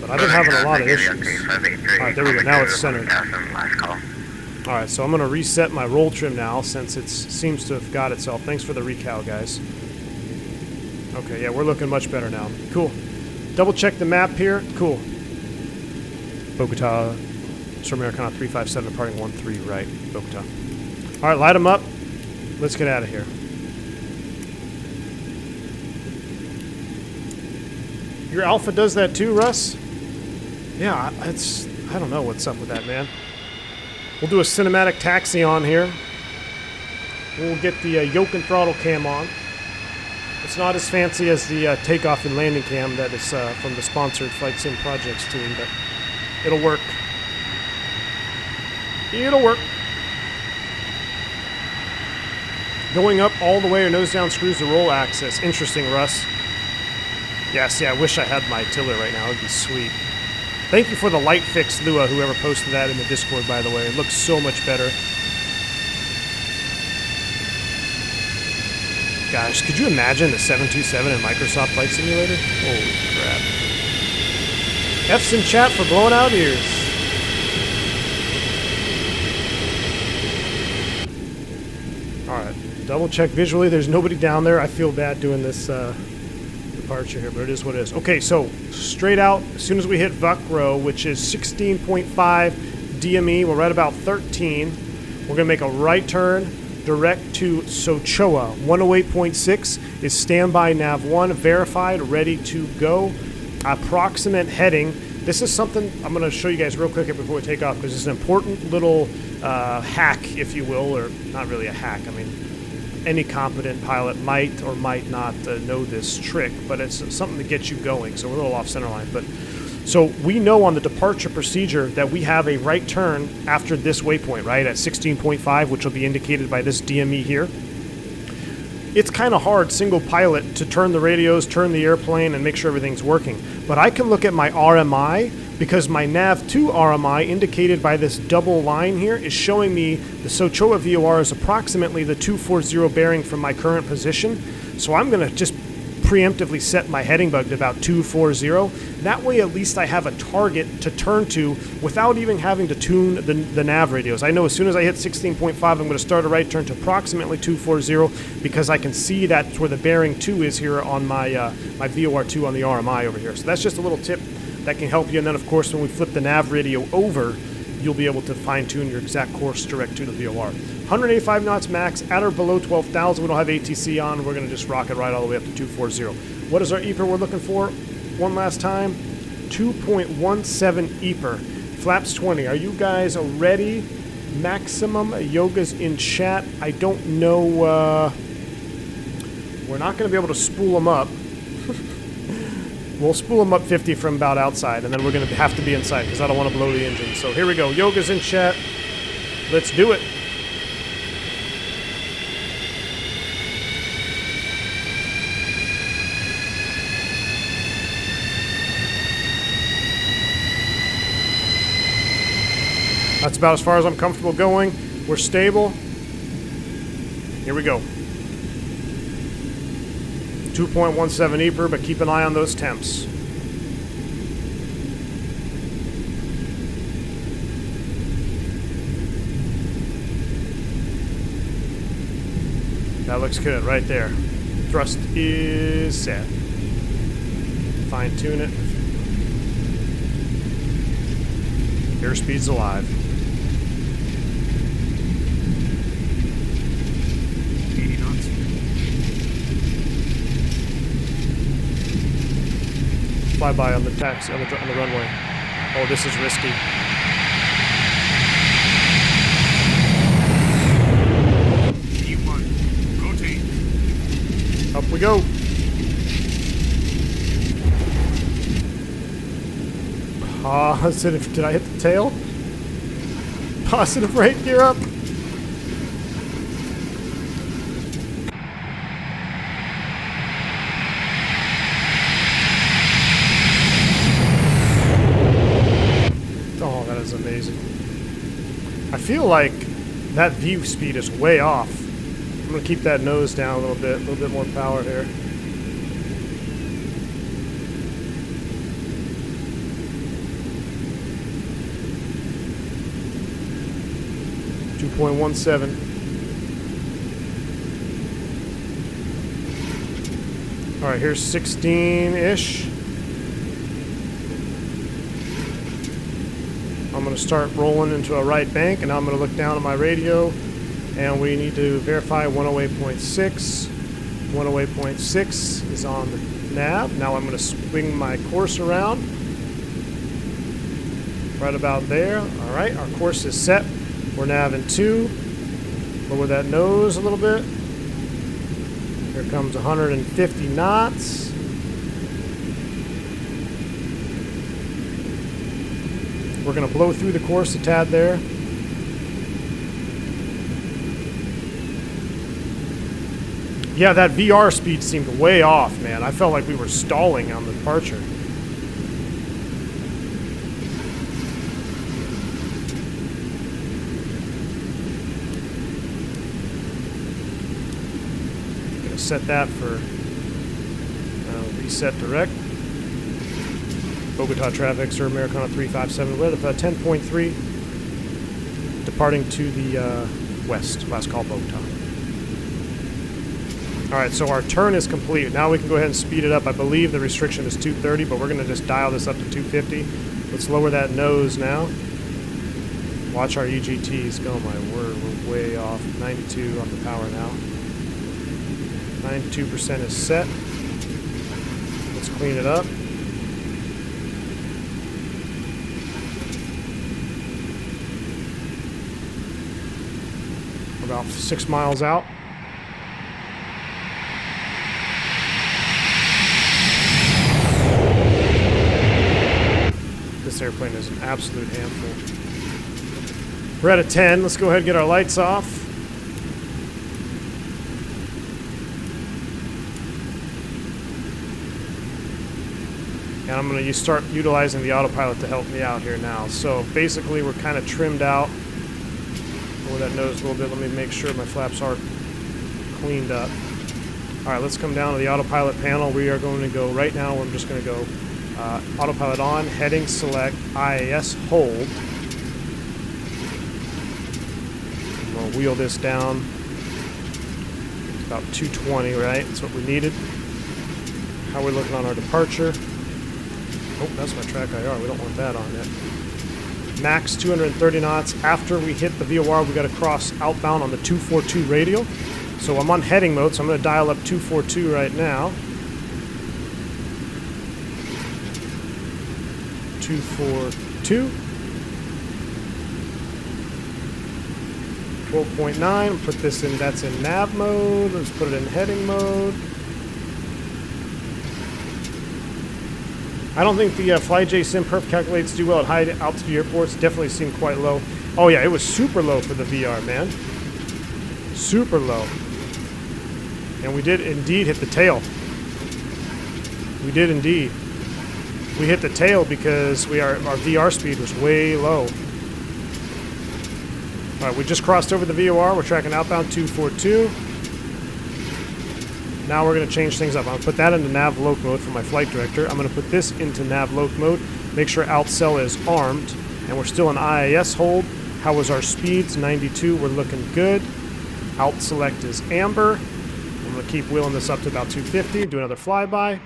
but I've been having a lot of issues. Alright, there we go. Now it's centered. Alright, so I'm going to reset my roll trim now since it seems to have got itself. Thanks for the recal, guys. Okay, yeah, we're looking much better now. Cool. Double check the map here. Cool. Bogota, Sir Americana 357, departing 13 right, Bogota. Alright, light them up. Let's get out of here. Your Alpha does that too, Russ? Yeah, I don't know what's up with that, man. We'll do a cinematic taxi on here. We'll get the yoke and throttle cam on. It's not as fancy as the takeoff and landing cam that is from the sponsored FlyJSim projects team, but it'll work. It'll work. Going up all the way or nose down screws the roll axis. Interesting, Russ. Yeah, see, I wish I had my tiller right now. It would be sweet. Thank you for the light fix, Lua, whoever posted that in the Discord, by the way. It looks so much better. Gosh, could you imagine the 727 in Microsoft Flight Simulator? Holy crap. F's in chat for blowing out ears. Alright, double check visually. There's nobody down there. I feel bad doing this departure here, but it is what it is. Okay, so straight out, as soon as we hit Vuckrow, which is 16.5 DME, we're right about 13. We're going to make a right turn direct to Sochoa. 108.6 is standby nav 1, verified, ready to go. Approximate heading. This is something I'm going to show you guys real quick before we take off, because it's an important little hack, if you will, or not really a hack. I mean, any competent pilot might or might not know this trick, but it's something to get you going. So we're a little off center line, but so we know on the departure procedure that we have a right turn after this waypoint, right, at 16.5, which will be indicated by this DME here. it's kind of hard, single pilot, to turn the radios, turn the airplane, and make sure everything's working. But I can look at my RMI, because my nav2 RMI, indicated by this double line here, is showing me the Sochoa VOR is approximately the 240 bearing from my current position. So I'm going to just preemptively set my heading bug to about 240. That way at least I have a target to turn to without even having to tune the nav radios. I know as soon as I hit 16.5, I'm going to start a right turn to approximately 240 because I can see that's where the bearing 2 is here on my my VOR2 on the RMI over here. So that's just a little tip that can help you. And then of course when we flip the nav radio over, you'll be able to fine-tune your exact course direct to the VOR. 185 knots max, at or below 12,000. We don't have ATC on. We're going to just rock it right all the way up to 240. What is our EPR we're looking for? One last time. 2.17 EPR. Flaps 20. Are you guys ready? Maximum. Yoga's in chat. I don't know. We're not going to be able to spool them up. We'll spool them up 50 from about outside, and then we're going to have to be inside because I don't want to blow the engine. So here we go. Yoga's in chat. Let's do it. That's about as far as I'm comfortable going. We're stable. Here we go. 2.17 EPR, but keep an eye on those temps. That looks good right there. Thrust is set. Fine tune it. Airspeed's alive. 80 knots. Fly by on the taxi on the runway. Oh, this is risky. E1, rotate. Up we go. Positive. Did I hit the tail? Positive right gear up. Oh, that is amazing. I feel like that view speed is way off. I'm going to keep that nose down a little bit more power here. .17. All right, here's 16-ish. I'm going to start rolling into a right bank, and I'm going to look down at my radio, and we need to verify 108.6. 108.6 is on the nav. Now I'm going to swing my course around. Right about there. All right, our course is set. We're nav in 2. Lower that nose a little bit. Here comes 150 knots. We're going to blow through the course a tad there. Yeah, that VR speed seemed way off, man. I felt like we were stalling on the departure. Set that for reset direct. Bogota traffic, Sir Americana 357, we're at 10.3, departing to the west, last call Bogota. Alright, so our turn is complete. Now we can go ahead and speed it up. I believe the restriction is 230, but we're going to just dial this up to 250. Let's lower that nose now. Watch our EGTs. Oh my word, we're way off. 92 on the power now. 92% is set. Let's clean it up. We're about 6 miles out. This airplane is an absolute handful. We're at a 10. Let's go ahead and get our lights off. I'm going to start utilizing the autopilot to help me out here now. So basically we're kind of trimmed out. Lower that nose a little bit. Let me make sure my flaps are cleaned up. Alright, let's come down to the autopilot panel. We are going to go right now. I'm just going to go autopilot on, heading select, IAS hold. And we'll wheel this down. It's about 220, right? That's what we needed. How we're looking on our departure. Oh, that's my track IR. We don't want that on yet. Max 230 knots. After we hit the VOR, we got to cross outbound on the 242 radial. So I'm on heading mode, so I'm going to dial up 242 right now. 242. 12.9. Put this in, that's in nav mode. Let's put it in heading mode. I don't think the FlyJSim perf calculates do well at high altitude airports. Definitely seemed quite low. Oh yeah, it was super low for the VR, man. Super low. And we did indeed hit the tail. We did indeed. We hit the tail because our VR speed was way low. Alright, we just crossed over the VOR. We're tracking outbound 242. Now we're going to change things up. I'm going to put that into nav loc mode for my flight director. I'm going to put this into nav loc mode. Make sure alt cell is armed. And we're still in IAS hold. How was our speeds? 92. We're looking good. Alt select is amber. I'm going to keep wheeling this up to about 250. Do another flyby.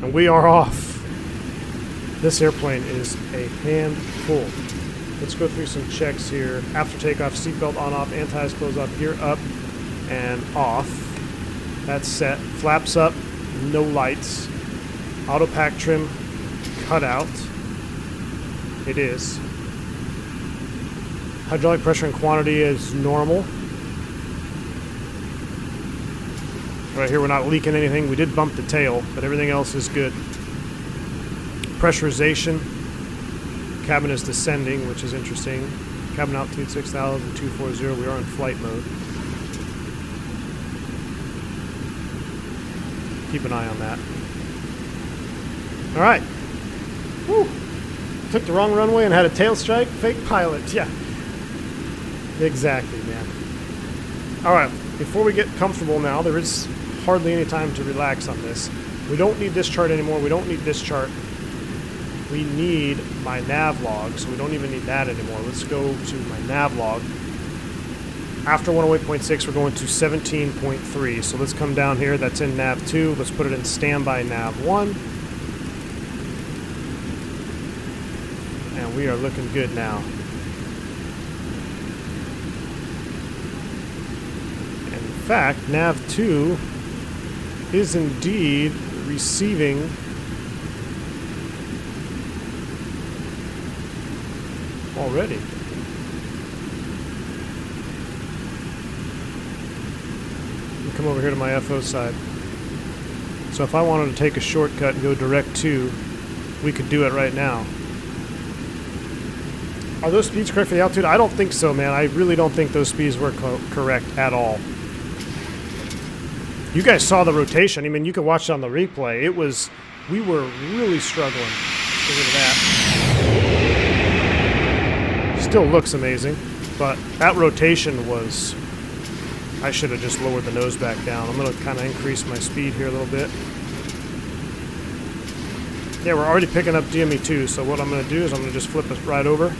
And we are off. This airplane is a handful. Let's go through some checks here. After takeoff, seatbelt on, off, anti-ice close off, gear up and off. That's set. Flaps up, no lights. Auto pack trim cut out. It is. Hydraulic pressure and quantity is normal. Right here we're not leaking anything. We did bump the tail, but everything else is good. Pressurization. Cabin is descending, which is interesting. Cabin altitude 6,000, 240. We are in flight mode. Keep an eye on that. All right. Woo. Took the wrong runway and had a tail strike. Fake pilot. Yeah. Exactly, man. All right. Before we get comfortable now, there is hardly any time to relax on this. We don't need this chart anymore. We don't need this chart. We need my nav log, so we don't even need that anymore. Let's go to my nav log. After 108.6, we're going to 17.3. So let's come down here. That's in nav 2. Let's put it in standby nav 1. And we are looking good now. And in fact, nav 2 is indeed receiving already. Come over here to my FO side. So if I wanted to take a shortcut and go direct to, we could do it right now. Are those speeds correct for the altitude? I don't think so, man. I really don't think those speeds were correct at all. You guys saw the rotation. I mean, you can watch it on the replay. It was, we were really struggling. Look at that. Still looks amazing, but that rotation was, I should have just lowered the nose back down. I'm going to kind of increase my speed here a little bit. Yeah, we're already picking up DME2, so what I'm going to do is I'm going to just flip us right over to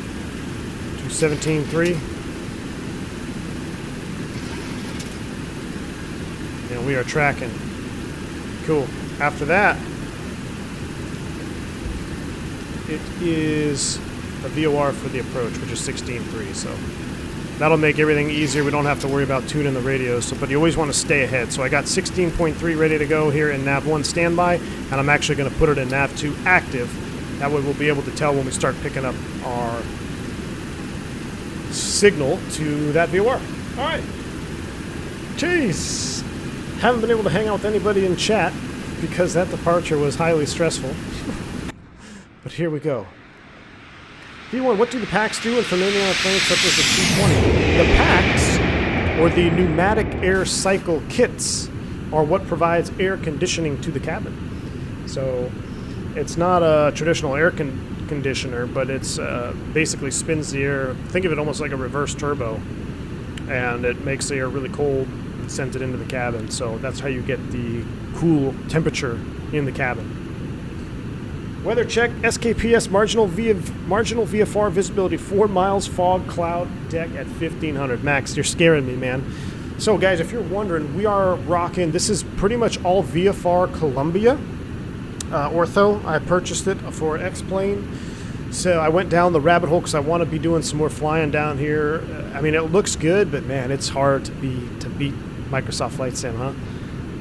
17.3. And we are tracking. Cool. After that, it is a VOR for the approach, which is 16.3, so that'll make everything easier. We don't have to worry about tuning the radios, so, but you always want to stay ahead. So I got 16.3 ready to go here in nav 1 standby, and I'm actually going to put it in nav 2 active. That way we'll be able to tell when we start picking up our signal to that VOR. All right. Jeez. Haven't been able to hang out with anybody in chat because that departure was highly stressful. But here we go. V1, what do the packs do in familiar on a plane such as the 220? The packs, or the pneumatic air cycle kits are what provides air conditioning to the cabin. So it's not a traditional air conditioner, but it's basically spins the air. Think of it almost like a reverse turbo, and it makes the air really cold and sends it into the cabin. So that's how you get the cool temperature in the cabin. Weather check, SKPS marginal VFR visibility 4 miles, fog cloud deck at 1500. Max, you're scaring me, man. So guys, if you're wondering, we are rocking, this is pretty much all VFR Colombia ortho. I purchased it for X-Plane. So I went down the rabbit hole because I want to be doing some more flying down here. I mean, it looks good, but man, it's hard to beat Microsoft Flight Sim, huh?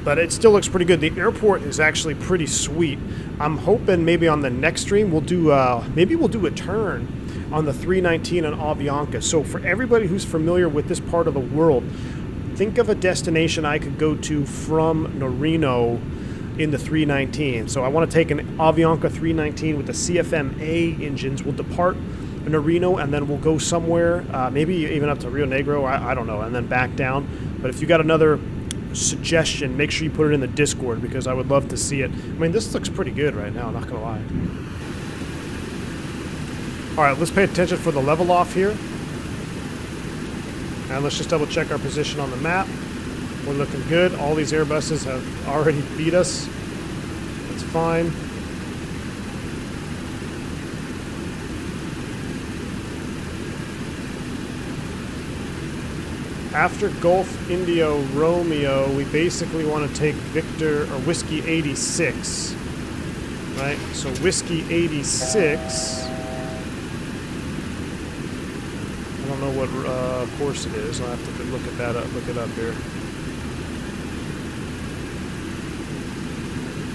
But it still looks pretty good. The airport is actually pretty sweet. I'm hoping maybe on the next stream we'll do maybe we'll do a turn on the 319 on Avianca. So for everybody who's familiar with this part of the world, think of a destination I could go to from Narino in the 319. So I want to take an Avianca 319 with the CFM-A engines. We'll depart Narino and then we'll go somewhere, maybe even up to Rio Negro, I don't know, and then back down. But if you got another suggestion, make sure you put it in the Discord because I would love to see it. I mean, this looks pretty good right now, not gonna lie. Alright, let's pay attention for the level off here. And let's just double check our position on the map. We're looking good. All these Airbuses have already beat us. That's fine. After Golf India Romeo, we basically want to take Victor or Whiskey 86, right? So Whiskey 86. I don't know what course it is. I'll have to look at that up. Look it up here.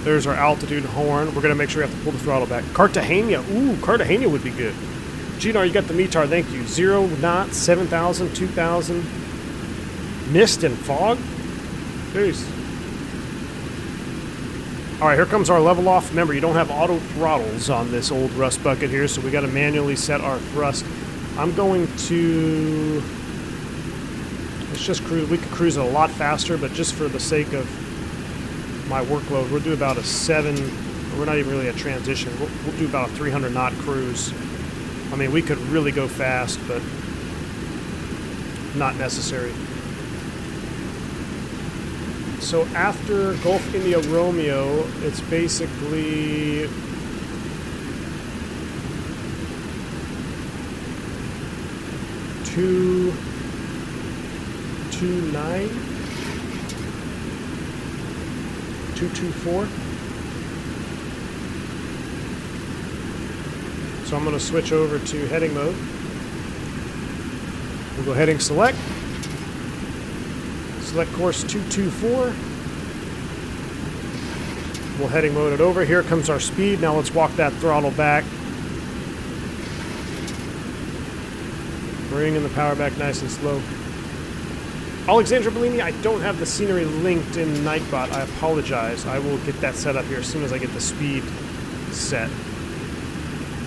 There's our altitude horn. We're gonna make sure we have to pull the throttle back. Cartagena. Ooh, Cartagena would be good. Gino, you got the METAR. Thank you. 0 knots, 7,000, 2,000. Mist and fog? Jeez. Alright, here comes our level off. Remember, you don't have auto throttles on this old rust bucket here, so we got to manually set our thrust. I'm going to... Let's just cruise. We could cruise it a lot faster, but just for the sake of my workload, we'll do about a 7... We're not even really at transition. We'll do about a 300 knot cruise. I mean, we could really go fast, but not necessary. So after Gulf India Romeo, it's basically 229, 224. So I'm going to switch over to heading mode. We'll go heading select. Select course 224. We'll heading mode it over. Here comes our speed. Now let's walk that throttle back. Bringing the power back nice and slow. Alexandra Bellini, I don't have the scenery linked in Nightbot. I apologize. I will get that set up here as soon as I get the speed set.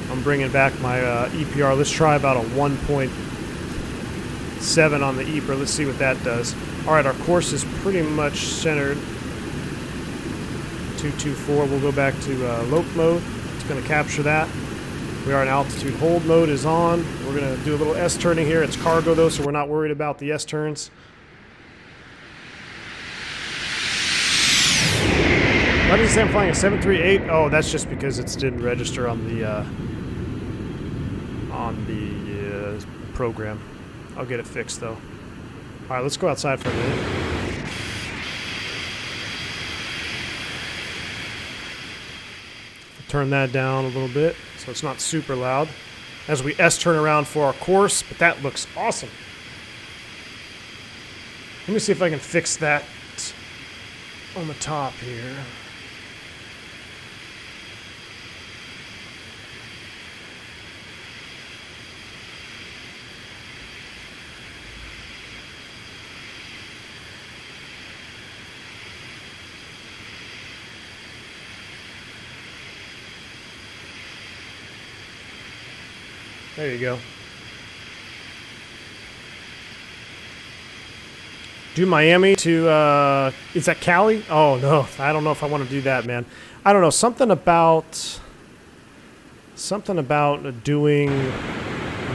I'm bringing back my EPR. Let's try about a 1.7 on the EPR. Let's see what that does. Alright, our course is pretty much centered. 224. We'll go back to LOC mode. It's going to capture that. We are in altitude hold mode is on. We're going to do a little S-turning here. It's cargo though, so we're not worried about the S-turns. Why did you say I'm flying a 738? Oh, that's just because it didn't register on the program. I'll get it fixed though. Alright, let's go outside for a minute. Turn that down a little bit so it's not super loud as we S-turn around for our course, but that looks awesome. Let me see if I can fix that on the top here. There you go. Do Miami to, is that Cali? Oh, no. I don't know if I want to do that, man. I don't know. Something about doing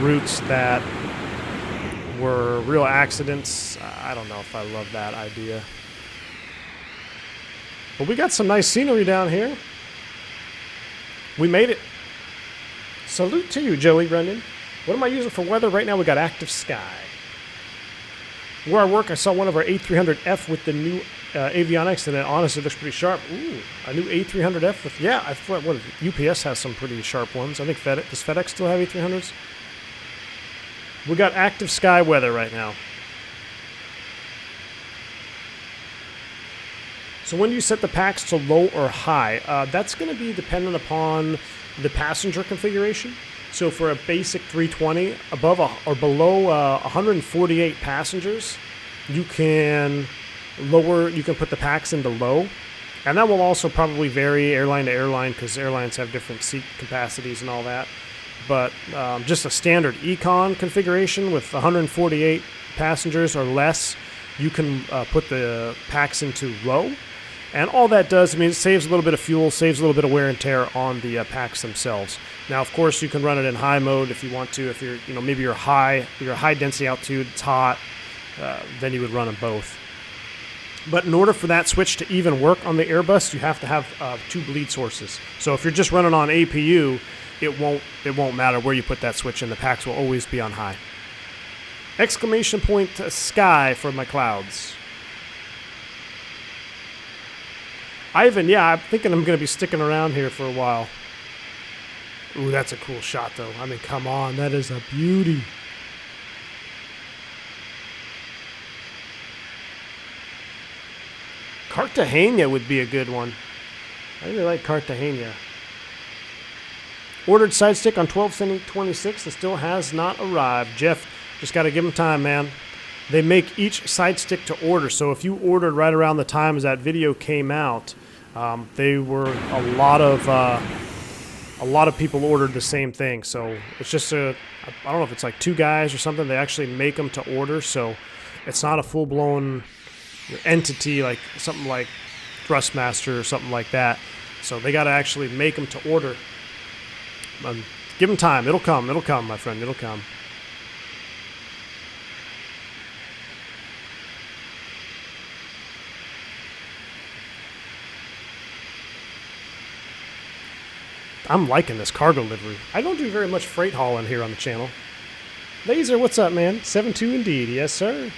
routes that were real accidents. I don't know if I love that idea. But we got some nice scenery down here. We made it. Salute to you, Joey Brendan. What am I using for weather? Right now we got active sky. Where I work, I saw one of our A300F with the new avionics, and it honestly looks pretty sharp. Ooh, a new A300F with, yeah, I thought, what, UPS has some pretty sharp ones. I think does FedEx still have A300s? We got active sky weather right now. So when do you set the packs to low or high? That's going to be dependent upon the passenger configuration. So for a basic 320, above or below 148 passengers, you can put the packs into low. And that will also probably vary airline to airline because airlines have different seat capacities and all that. But just a standard econ configuration with 148 passengers or less, you can put the packs into low. And all that does, I mean, it saves a little bit of fuel, saves a little bit of wear and tear on the packs themselves. Now, of course, you can run it in high mode if you want to. If you're, maybe you're high density altitude, it's hot, then you would run them both. But in order for that switch to even work on the Airbus, you have to have two bleed sources. So if you're just running on APU, it won't matter where you put that switch in. The packs will always be on high. Exclamation point sky for my clouds. Ivan, yeah, I'm thinking I'm going to be sticking around here for a while. Ooh, that's a cool shot, though. I mean, come on. That is a beauty. Cartagena would be a good one. I really like Cartagena. Ordered side stick on 12/26 and still has not arrived. Jeff, just got to give them time, man. They make each side stick to order. So if you ordered right around the time as that video came out, they were a lot of people ordered the same thing. So it's just I don't know if it's like two guys or something. They actually make them to order. So it's not a full-blown entity like something like Thrustmaster or something like that. So they got to actually make them to order. Give them time. It'll come, my friend. It'll come. I'm liking this cargo livery. I don't do very much freight hauling here on the channel. Laser, what's up, man? 7.2 indeed. Yes, sir.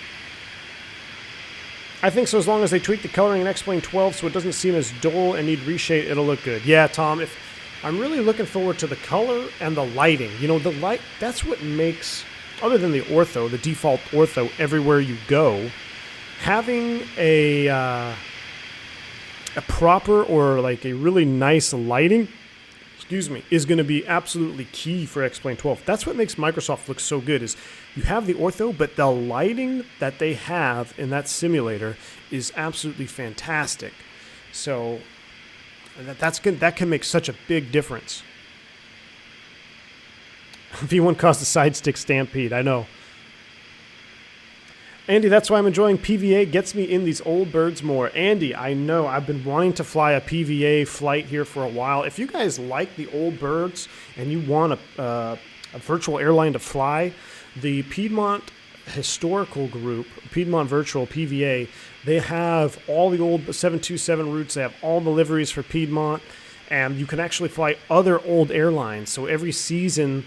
I think so, as long as they tweak the coloring in X-Plane 12 so it doesn't seem as dull and need reshade, it'll look good. Yeah, Tom, I'm really looking forward to the color and the lighting. The light, that's what makes, other than the ortho, the default ortho everywhere you go, having a proper or like a really nice lighting, is going to be absolutely key for X-Plane 12. That's what makes Microsoft look so good, is you have the ortho, but the lighting that they have in that simulator is absolutely fantastic. So that's good. That can make such a big difference. V1 caused a side stick stampede, I know. Andy, that's why I'm enjoying PVA. Gets me in these old birds more. Andy, I know. I've been wanting to fly a PVA flight here for a while. If you guys like the old birds and you want a virtual airline to fly, the Piedmont Historical Group, Piedmont Virtual, PVA, they have all the old 727 routes. They have all the liveries for Piedmont, and you can actually fly other old airlines. So every season,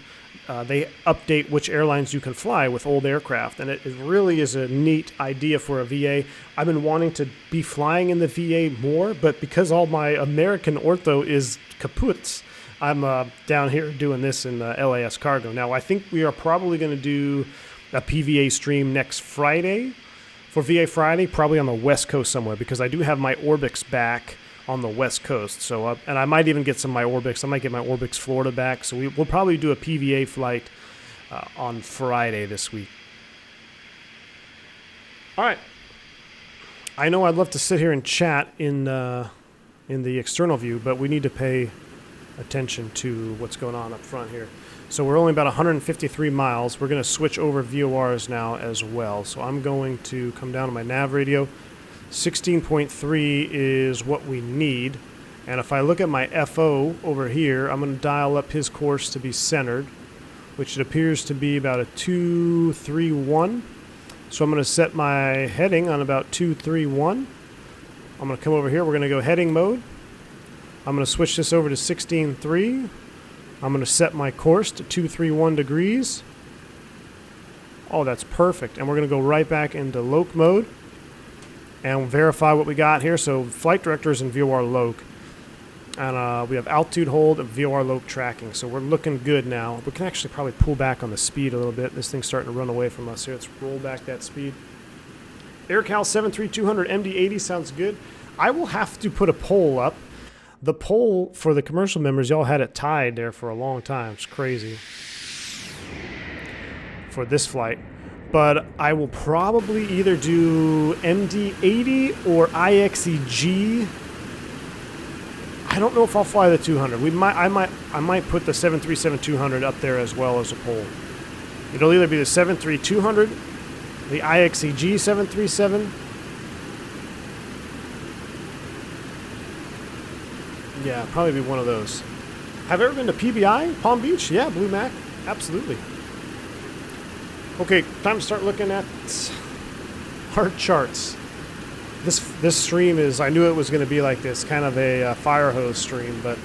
they update which airlines you can fly with old aircraft, and it really is a neat idea for a VA. I've been wanting to be flying in the VA more, but because all my American ortho is kaput, I'm down here doing this in LAS Cargo. Now, I think we are probably going to do a PVA stream next Friday for VA Friday, probably on the West Coast somewhere, because I do have my Orbix back on the West Coast. So, and I might even get some of my Orbix. I might get my Orbix Florida back. So we'll probably do a PVA flight on Friday this week. All right. I know I'd love to sit here and chat in the external view, but we need to pay attention to what's going on up front here. So we're only about 153 miles. We're going to switch over VORs now as well. So I'm going to come down to my nav radio. 16.3 is what we need. And if I look at my FO over here, I'm going to dial up his course to be centered, which it appears to be about a 231. So I'm going to set my heading on about 231. I'm going to come over here. We're going to go heading mode. I'm going to switch this over to 16.3. I'm going to set my course to 231 degrees. Oh, that's perfect. And we're going to go right back into LOC mode and verify what we got here. So flight directors and VOR LOC. And we have altitude hold and VOR LOC tracking. So we're looking good now. We can actually probably pull back on the speed a little bit. This thing's starting to run away from us here. Let's roll back that speed. AirCal 73200 MD80 sounds good. I will have to put a poll up. The poll for the commercial members, y'all had it tied there for a long time. It's crazy for this flight. But I will probably either do MD80 or IXEG. I don't know if I'll fly the 200. I might put the 737-200 up there as well as a poll. It'll either be the 73200, the IXEG 737. Yeah, probably be one of those. Have you ever been to PBI, Palm Beach? Yeah, Blue Mac, absolutely. Okay, time to start looking at our charts. This stream is, I knew it was going to be like this, kind of a fire hose stream, but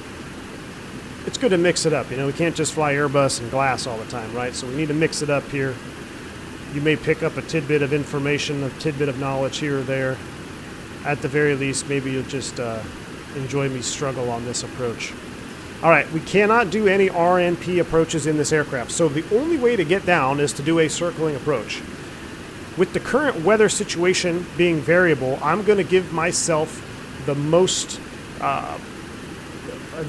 it's good to mix it up. You know, we can't just fly Airbus and glass all the time, right? So we need to mix it up here. You may pick up a tidbit of information, a tidbit of knowledge here or there. At the very least, maybe you'll just enjoy me struggle on this approach. All right, we cannot do any RNP approaches in this aircraft, so the only way to get down is to do a circling approach. With the current weather situation being variable, I'm going to give myself the most, at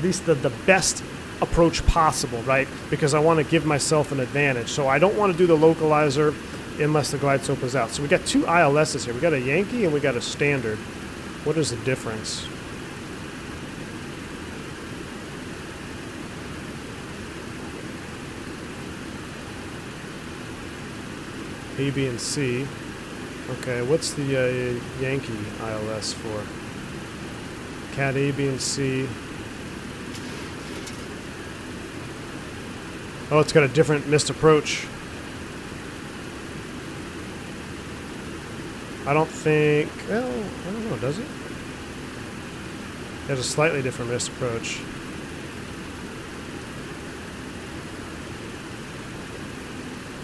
least the best approach possible, right? Because I want to give myself an advantage. So I don't want to do the localizer unless the glide slope is out. So we got two ILSs here. We got a Yankee and we got a standard. What is the difference? A, B, and C. Okay, what's the Yankee ILS for? Cat A, B, and C. Oh, it's got a different missed approach. I don't think... Well, I don't know, does it? It has a slightly different missed approach.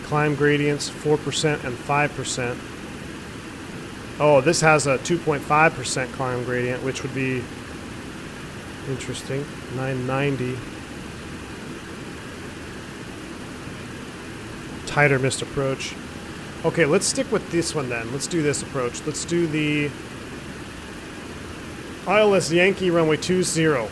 Climb gradients 4% and 5%. Oh, this has a 2.5% climb gradient, which would be interesting. 990. Tighter missed approach. Okay, let's stick with this one then. Let's do this approach. Let's do the ILS Yankee runway 20.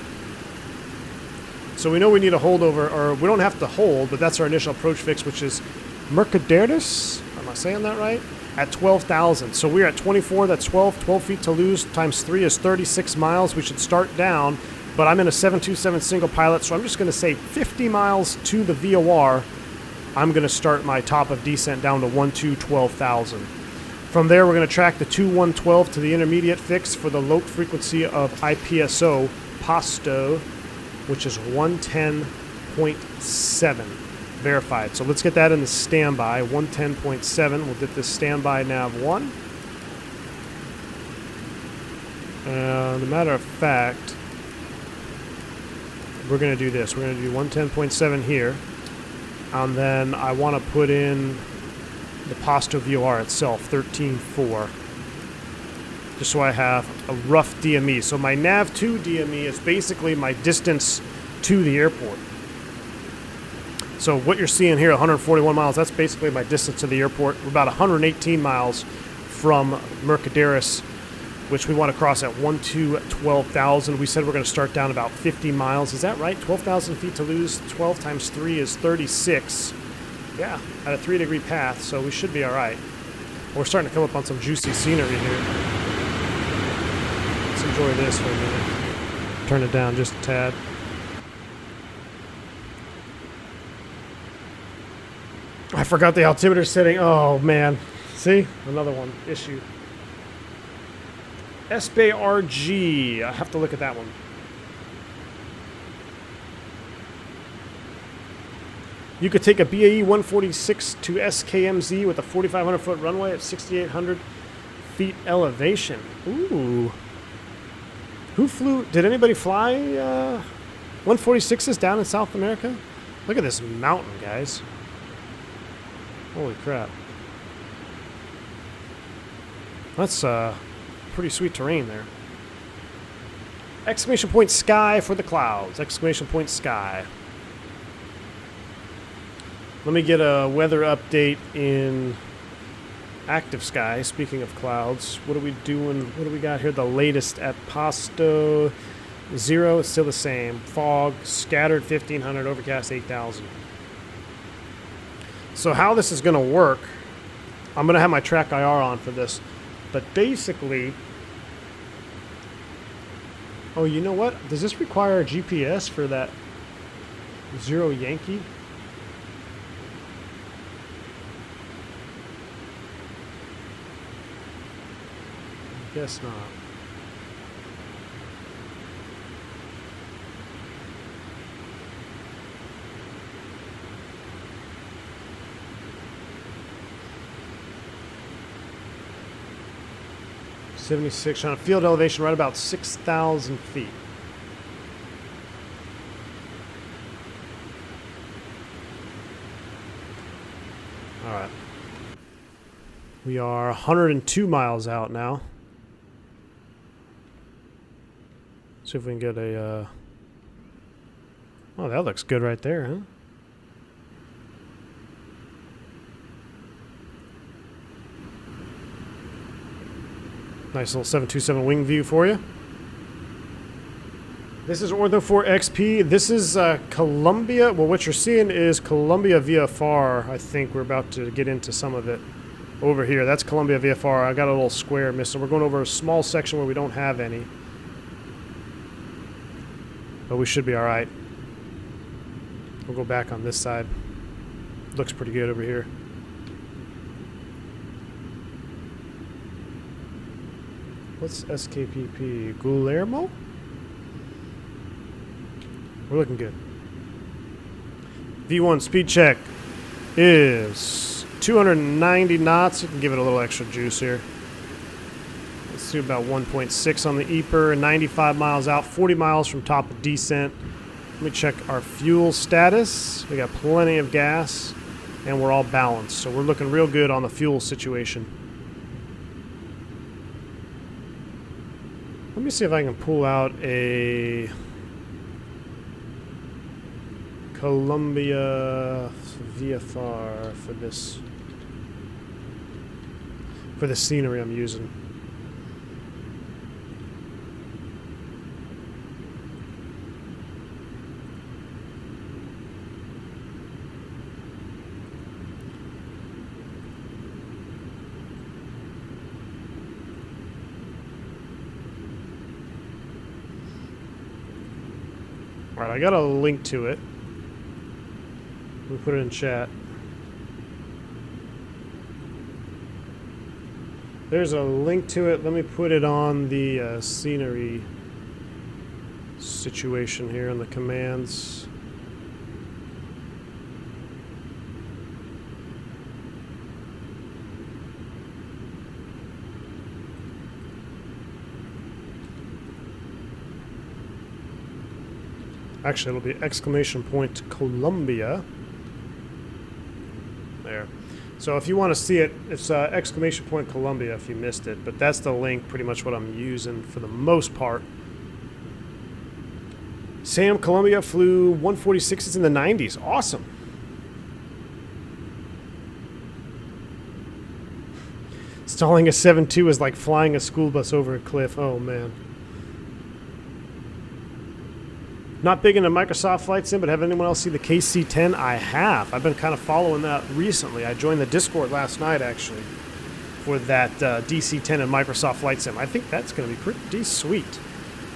So we know we need a holdover, or we don't have to hold, but that's our initial approach fix, which is Mercaderes, am I saying that right? At 12,000. So we're at 24, that's 12 feet to lose, times 3 is 36 miles. We should start down, but I'm in a 727 single pilot, so I'm just going to say 50 miles to the VOR. I'm going to start my top of descent down to 12,000. From there, we're going to track the 2112 to the intermediate fix for the LOC frequency of IPSO POSTO, which is 110.7. Verified. So let's get that in the standby. 110.7. We'll get this standby nav 1. As a matter of fact, we're going to do this. We're going to do 110.7 here. And then I want to put in the POSTO VOR itself, 13.4. Just so I have a rough DME. So my nav 2 DME is basically my distance to the airport. So what you're seeing here, 141 miles, that's basically my distance to the airport. We're about 118 miles from Mercaderes, which we want to cross at 12,000. We said we're going to start down about 50 miles. Is that right? 12,000 feet to lose. 12 times 3 is 36. Yeah, at a 3-degree path, so we should be all right. We're starting to come up on some juicy scenery here. Let's enjoy this for a minute. Turn it down just a tad. I forgot the altimeter setting. Oh, man. See? Another one. Issue. SBRG. I have to look at that one. You could take a BAE 146 to SKMZ with a 4,500-foot runway at 6,800 feet elevation. Ooh. Who flew? Did anybody fly 146s down in South America? Look at this mountain, guys. Holy crap. That's pretty sweet terrain there. Exclamation point sky for the clouds. Exclamation point sky. Let me get a weather update in active sky. Speaking of clouds, what are we doing? What do we got here? The latest at Pasto 0. It's still the same. Fog, scattered 1,500, overcast 8,000. So how this is going to work, I'm going to have my track IR on for this. But basically, oh, you know what? Does this require a GPS for that 0 Yankee? Guess not. '76 on a field elevation right about 6,000 feet. All right. We are 102 miles out now. See if we can get a, oh, that looks good right there, huh? Nice little 727 wing view for you. This is Ortho 4 XP. This is Colombia. Well, what you're seeing is Colombia VFR. I think we're about to get into some of it over here. That's Colombia VFR. I got a little square missing. We're going over a small section where we don't have any. But we should be all right. We'll go back on this side. Looks pretty good over here. What's SKPP? Guillermo? We're looking good. V1 speed check is 290 knots. You can give it a little extra juice here. Let's do about 1.6 on the EPR, 95 miles out, 40 miles from top of descent. Let me check our fuel status. We got plenty of gas, and we're all balanced. So we're looking real good on the fuel situation. Let me see if I can pull out a Colombia VFR for this scenery I'm using. Alright, I got a link to it. We'll put it in chat. There's a link to it. Let me put it on the scenery situation here in the commands. Actually, it'll be exclamation point Colombia. There. So if you want to see it, it's exclamation point Colombia if you missed it. But that's the link, pretty much what I'm using for the most part. Sam Colombia flew 146s in the 90s. Awesome. Stalling a 7.2 is like flying a school bus over a cliff. Oh, man. Not big into Microsoft FlightSim, but have anyone else seen the KC-10? I have. I've been kind of following that recently. I joined the Discord last night, actually, for that DC-10 and Microsoft FlightSim. I think that's going to be pretty sweet.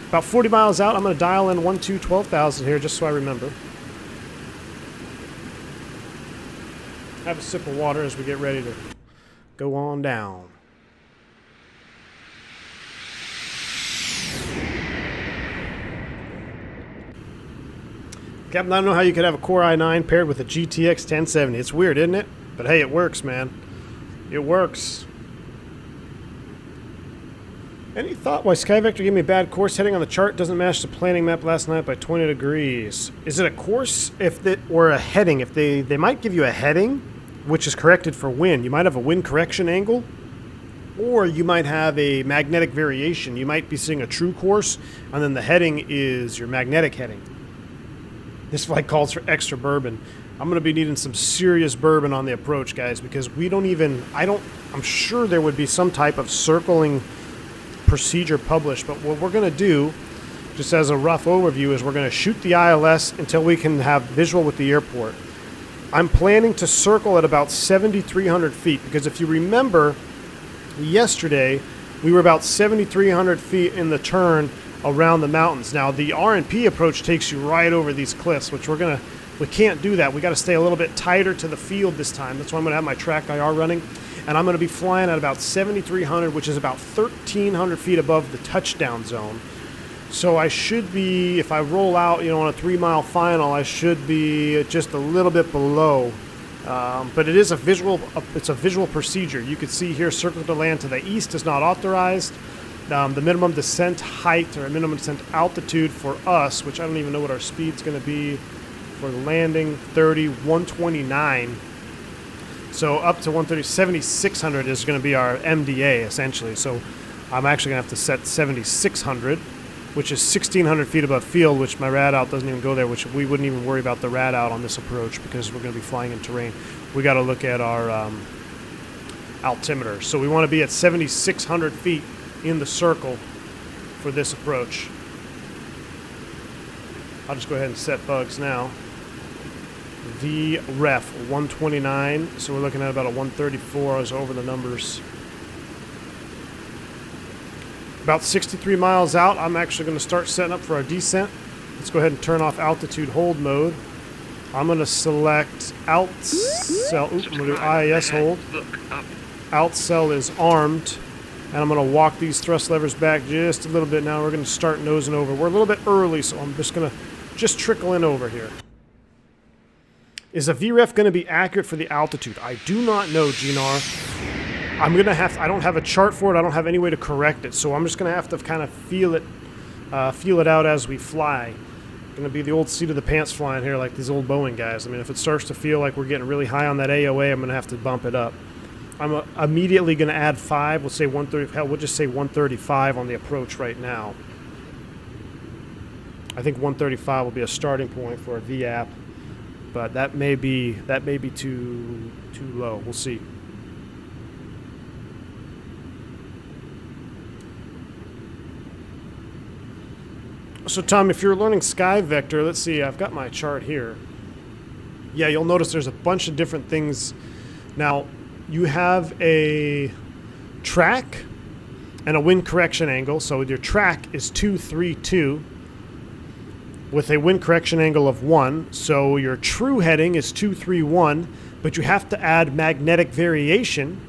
About 40 miles out, I'm going to dial in 12,000 here, just so I remember. have a sip of water as we get ready to go on down. Captain, I don't know how you could have a Core i9 paired with a GTX 1070. It's weird, isn't it? But hey, it works, man. It works. Any thought why SkyVector gave me a bad course heading on the chart doesn't match the planning map last night by 20 degrees? Is it a course or a heading? If they might give you a heading, which is corrected for wind. You might have a wind correction angle, or you might have a magnetic variation. You might be seeing a true course, and then the heading is your magnetic heading. This flight calls for extra bourbon. I'm going to be needing some serious bourbon on the approach, guys, because I'm sure there would be some type of circling procedure published, but what we're going to do, just as a rough overview, is we're going to shoot the ILS until we can have visual with the airport. I'm planning to circle at about 7,300 feet, because if you remember, yesterday we were about 7,300 feet in the turn around the mountains. Now the R&P approach takes you right over these cliffs, which we can't do that. We got to stay a little bit tighter to the field this time. That's why I'm going to have my track IR running, and I'm going to be flying at about 7,300, which is about 1,300 feet above the touchdown zone. So I should be, if I roll out, on a 3-mile final, I should be just a little bit below. But it is a visual procedure. You can see here, circle to land to the east is not authorized. The minimum descent height or minimum descent altitude for us, which I don't even know what our speed's going to be for landing, 129. So up to 130, 7,600 is going to be our MDA essentially. So I'm actually going to have to set 7,600, which is 1,600 feet above field, which my rad out doesn't even go there, which we wouldn't even worry about the rad out on this approach because we're going to be flying in terrain. We got to look at our altimeter. So we want to be at 7,600 feet in the circle for this approach. I'll just go ahead and set bugs now. VREF 129, so we're looking at about a 134. I was over the numbers. About 63 miles out, I'm actually going to start setting up for our descent. Let's go ahead and turn off altitude hold mode. I'm going to select outcell. I'm going to do IIS hold. Outcell is armed. And I'm going to walk these thrust levers back just a little bit now. We're going to start nosing over. We're a little bit early, so I'm just going to trickle in over here. Is a VREF going to be accurate for the altitude? I do not know, GNR. I don't have a chart for it. I don't have any way to correct it. So I'm just going to have to kind of feel it out as we fly. Going to be the old seat of the pants flying here like these old Boeing guys. I mean, if it starts to feel like we're getting really high on that AOA, I'm going to have to bump it up. I'm immediately going to add 5. We'll say 130. Hell, we'll just say 135 on the approach right now. I think 135 will be a starting point for a VAP, but that may be too low. We'll see. So Tom, if you're learning SkyVector, let's see. I've got my chart here. Yeah, you'll notice there's a bunch of different things now. You have a track and a wind correction angle. So your track is 232 with a wind correction angle of 1. So your true heading is 231, but you have to add magnetic variation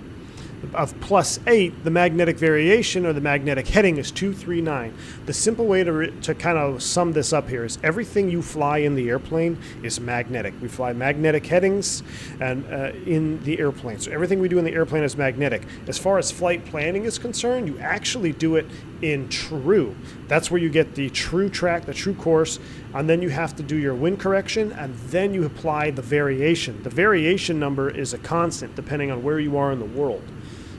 of +8. The magnetic variation or the magnetic heading is 239. The simple way to kind of sum this up here is everything you fly in the airplane is magnetic. We fly magnetic headings and in the airplane. So everything we do in the airplane is magnetic. As far as flight planning is concerned, you actually do it in true. That's where you get the true track, the true course, and then you have to do your wind correction, and then you apply the variation. The variation number is a constant depending on where you are in the world.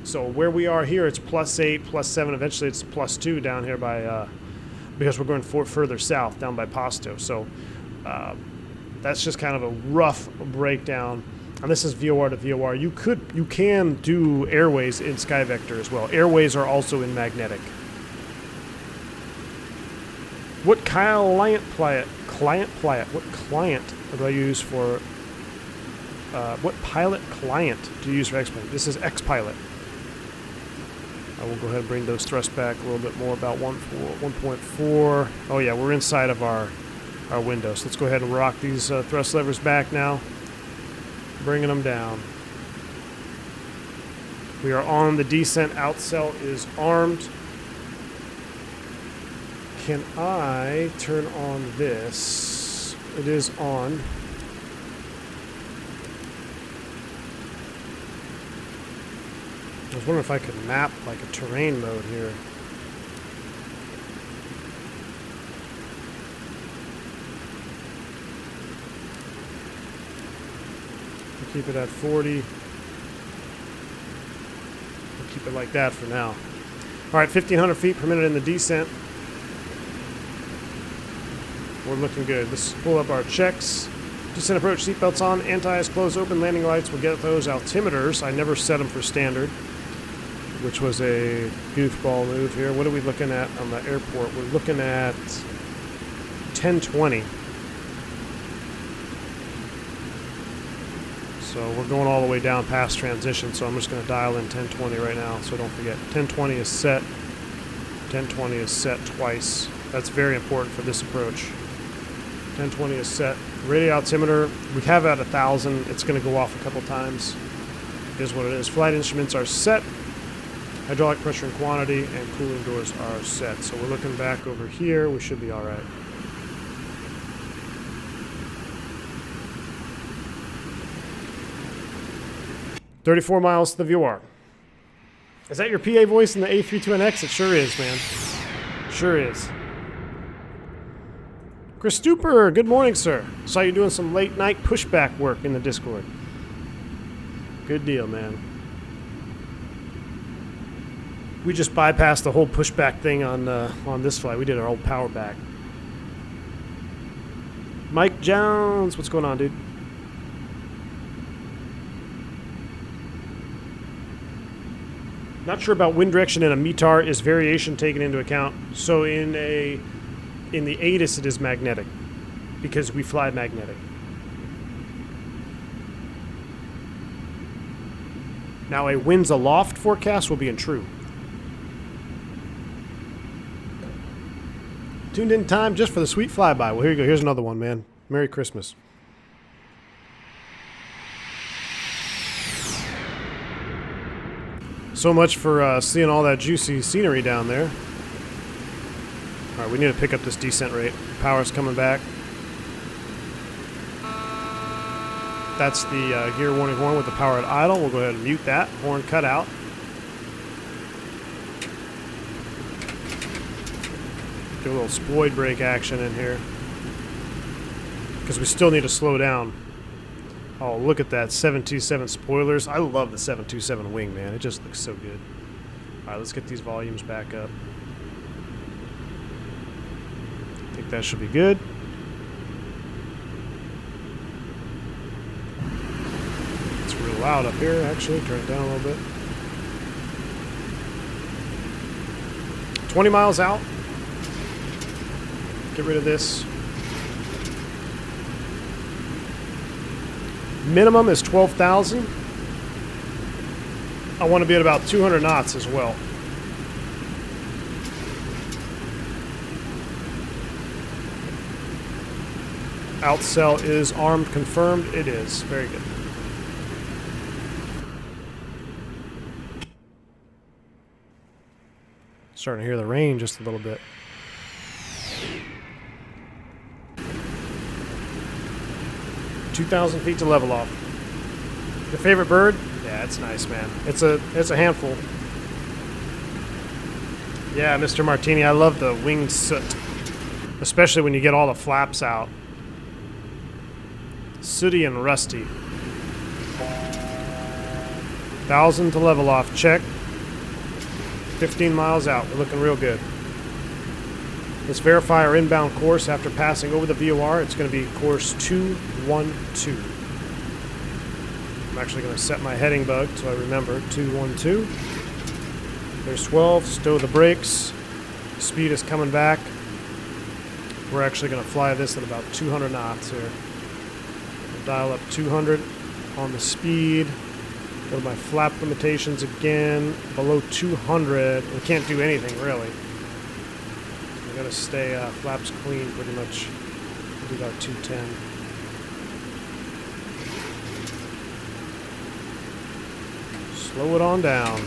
So where we are here, it's +8, +7. Eventually, it's +2 down here by because we're going further south, down by Pasto. So that's just kind of a rough breakdown. And this is VOR to VOR. You can do airways in SkyVector as well. Airways are also in magnetic. What client do I use for? What pilot client do you use for X-Pilot? This is X-Pilot. I will go ahead and bring those thrusts back a little bit more, about 1.4. Oh yeah, we're inside of our window. So let's go ahead and rock these thrust levers back now. bringing them down. We are on the descent. Outcell is armed. Can I turn on this? It is on. I was wondering if I could map like a terrain mode here. We'll keep it at 40. We'll keep it like that for now. All right, 1,500 feet per minute in the descent. We're looking good. Let's pull up our checks. Descent approach, seatbelts on, anti-ice closed, open, landing lights. We'll get those. Altimeters, I never set them for standard, which was a goofball move here. What are we looking at on the airport? We're looking at 1020. So we're going all the way down past transition, so I'm just going to dial in 1020 right now, so don't forget. 1020 is set. 1020 is set twice. That's very important for this approach. 1020 is set. Radio altimeter, we have it at 1,000. It's going to go off a couple times. It is what it is. Flight instruments are set. Hydraulic pressure and quantity and cooling doors are set. So we're looking back over here. We should be all right. $34 miles to the VOR. Is that your PA voice in the A32NX? It sure is, man. Sure is. Chris Stuper, good morning, sir. Saw you doing some late night pushback work in the Discord. Good deal, man. We just bypassed the whole pushback thing on this flight. We did our old power back. Mike Jones, what's going on, dude? Not sure about wind direction in a METAR. Is variation taken into account? So in the ATIS it is magnetic because we fly magnetic. Now a winds aloft forecast will be in true. Tuned in time just for the sweet flyby. Well, here you go. Here's another one, man. Merry Christmas. So much for seeing all that juicy scenery down there. All right, we need to pick up this descent rate. Power's coming back. That's the gear warning horn with the power at idle. We'll go ahead and mute that. Horn cut out. Give a little sploid brake action in here. Because we still need to slow down. Oh, look at that. 727 spoilers. I love the 727 wing, man. It just looks so good. All right, let's get these volumes back up. I think that should be good. It's real loud up here, actually. Turn it down a little bit. 20 miles out. Get rid of this. Minimum is 12,000. I want to be at about 200 knots as well. Outcell is armed, confirmed. It is. Very good. Starting to hear the rain just a little bit. $2,000 feet to level off. Your favorite bird? Yeah, it's nice, man. It's a handful. Yeah, Mr. Martini, I love the wing soot, especially when you get all the flaps out. Sooty and rusty. 1,000 to level off. Check. 15 miles out. We're looking real good. Let's verify our inbound course after passing over the VOR. It's going to be course 212. I'm actually going to set my heading bug so I remember 212. There's 12. Stow the brakes. Speed is coming back. We're actually going to fly this at about 200 knots here. We'll dial up 200 on the speed. Go to my flap limitations again. Below 200. We can't do anything really. We're going to stay flaps clean pretty much. We'll do about 210. Slow it on down.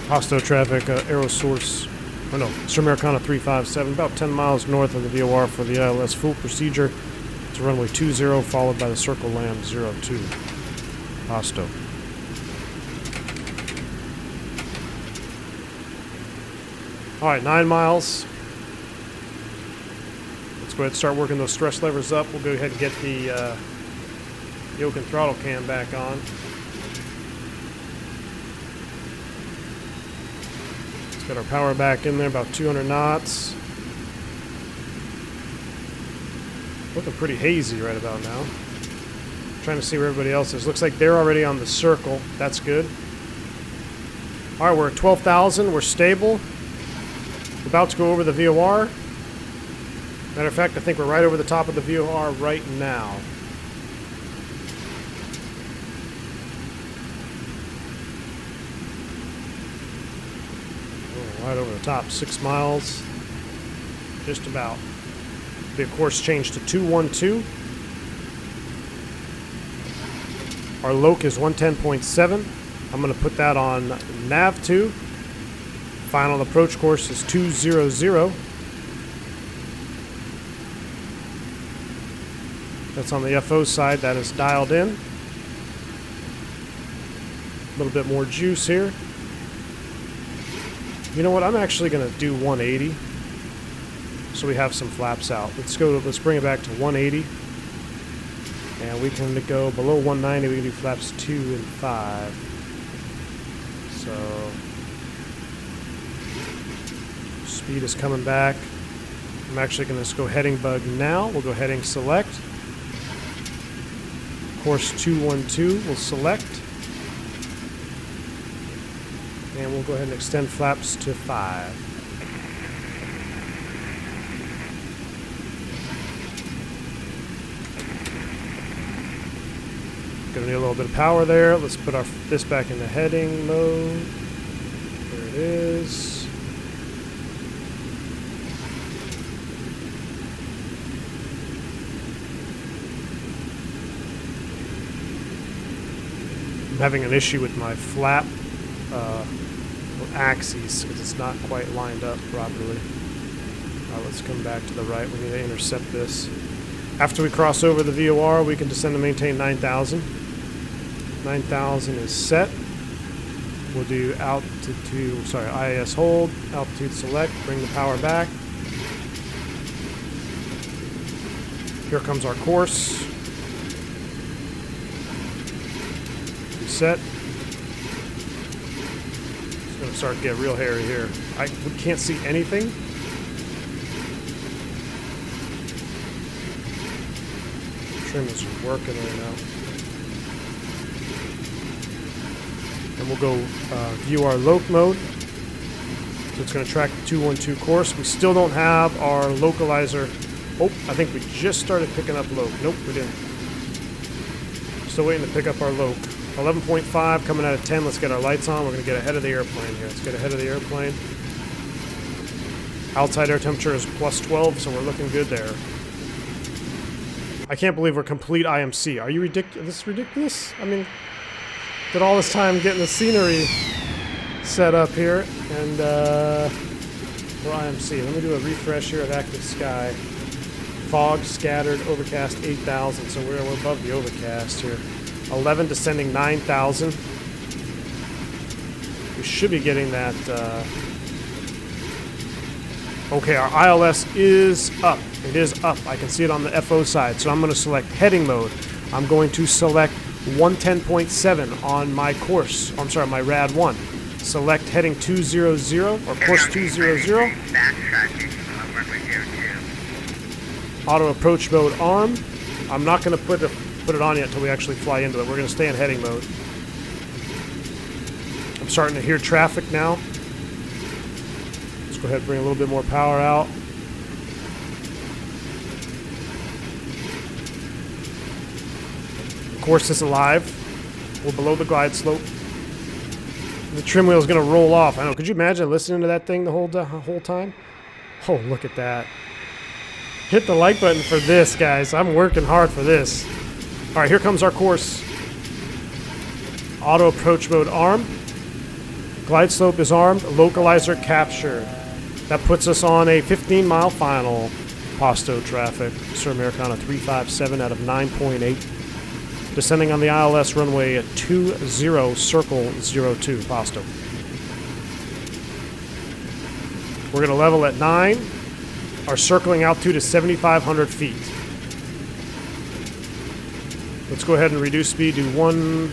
Hostile traffic, Aerosource, oh no, Sir Americana 357, about 10 miles north of the VOR for the ILS full procedure. It's runway 20 followed by the circle land 02. Hosto. Alright, 9 miles. Let's go ahead and start working those thrust levers up. We'll go ahead and get the yoke and throttle cam back on. Let's get our power back in there, about 200 knots. Looking pretty hazy right about now. Trying to see where everybody else is. Looks like they're already on the circle. That's good. Alright, we're at 12,000. We're stable. We're about to go over the VOR. Matter of fact, I think we're right over the top of the VOR right now. Oh, right over the top. 6 miles. Just about. Be a course change to 212. Our LOC is 110.7. I'm going to put that on nav 2. Final approach course is 200. That's on the FO side. That is dialed in. A little bit more juice here. You know what? I'm actually going to do 180. So we have some flaps out. Let's bring it back to 180. And we can go below 190. We can do flaps 2 and 5. So speed is coming back. I'm actually going to go heading bug now. We'll go heading select. Course 212 we'll select. And we'll go ahead and extend flaps to 5. Gonna need a little bit of power there. Let's put this back into heading mode. There it is. I'm having an issue with my flap axes because it's not quite lined up properly. Let's come back to the right. We need to intercept this. After we cross over the VOR, we can descend and maintain 9,000. 9,000 is set. We'll do IAS hold, altitude select, bring the power back. Here comes our course. Reset. It's going to start to get real hairy here. We can't see anything. Trim is working right now. And we'll go view our LOC mode. So it's going to track the 212 course. We still don't have our localizer. Oh, I think we just started picking up LOC. Nope, we didn't. Still waiting to pick up our LOC. 11.5 coming out of 10. Let's get our lights on. We're going to get ahead of the airplane here. Let's get ahead of the airplane. Outside air temperature is plus 12, so we're looking good there. I can't believe we're complete IMC. Are you ridiculous? This is ridiculous? I mean, did all this time getting the scenery set up here, and we're IMC. Let me do a refresh here of active sky. Fog, scattered, overcast 8,000, so we're above the overcast here. 11 descending 9,000. We should be getting that. Okay, our ILS is up. It is up. I can see it on the FO side. So I'm going to select heading mode. I'm going to select 110.7 on my course. I'm sorry, my RAD 1. Select heading 200 or course 200. Auto approach mode arm. I'm not going to put it on yet until we actually fly into it. We're going to stay in heading mode. I'm starting to hear traffic now. Let's go ahead and bring a little bit more power out. The course is alive. We're below the glide slope. The trim wheel is going to roll off. I know. Could you imagine listening to that thing the whole time? Oh, look at that. Hit the like button for this, guys. I'm working hard for this. All right, here comes our course. Auto approach mode armed. Glide slope is armed. Localizer captured. That puts us on a 15-mile final. Pasto traffic. Sir Americana 357 out of 9.8. Descending on the ILS runway at 20 circle 02 Pasto. We're going to level at 9. Our circling altitude is 7,500 feet. Let's go ahead and reduce speed to 1.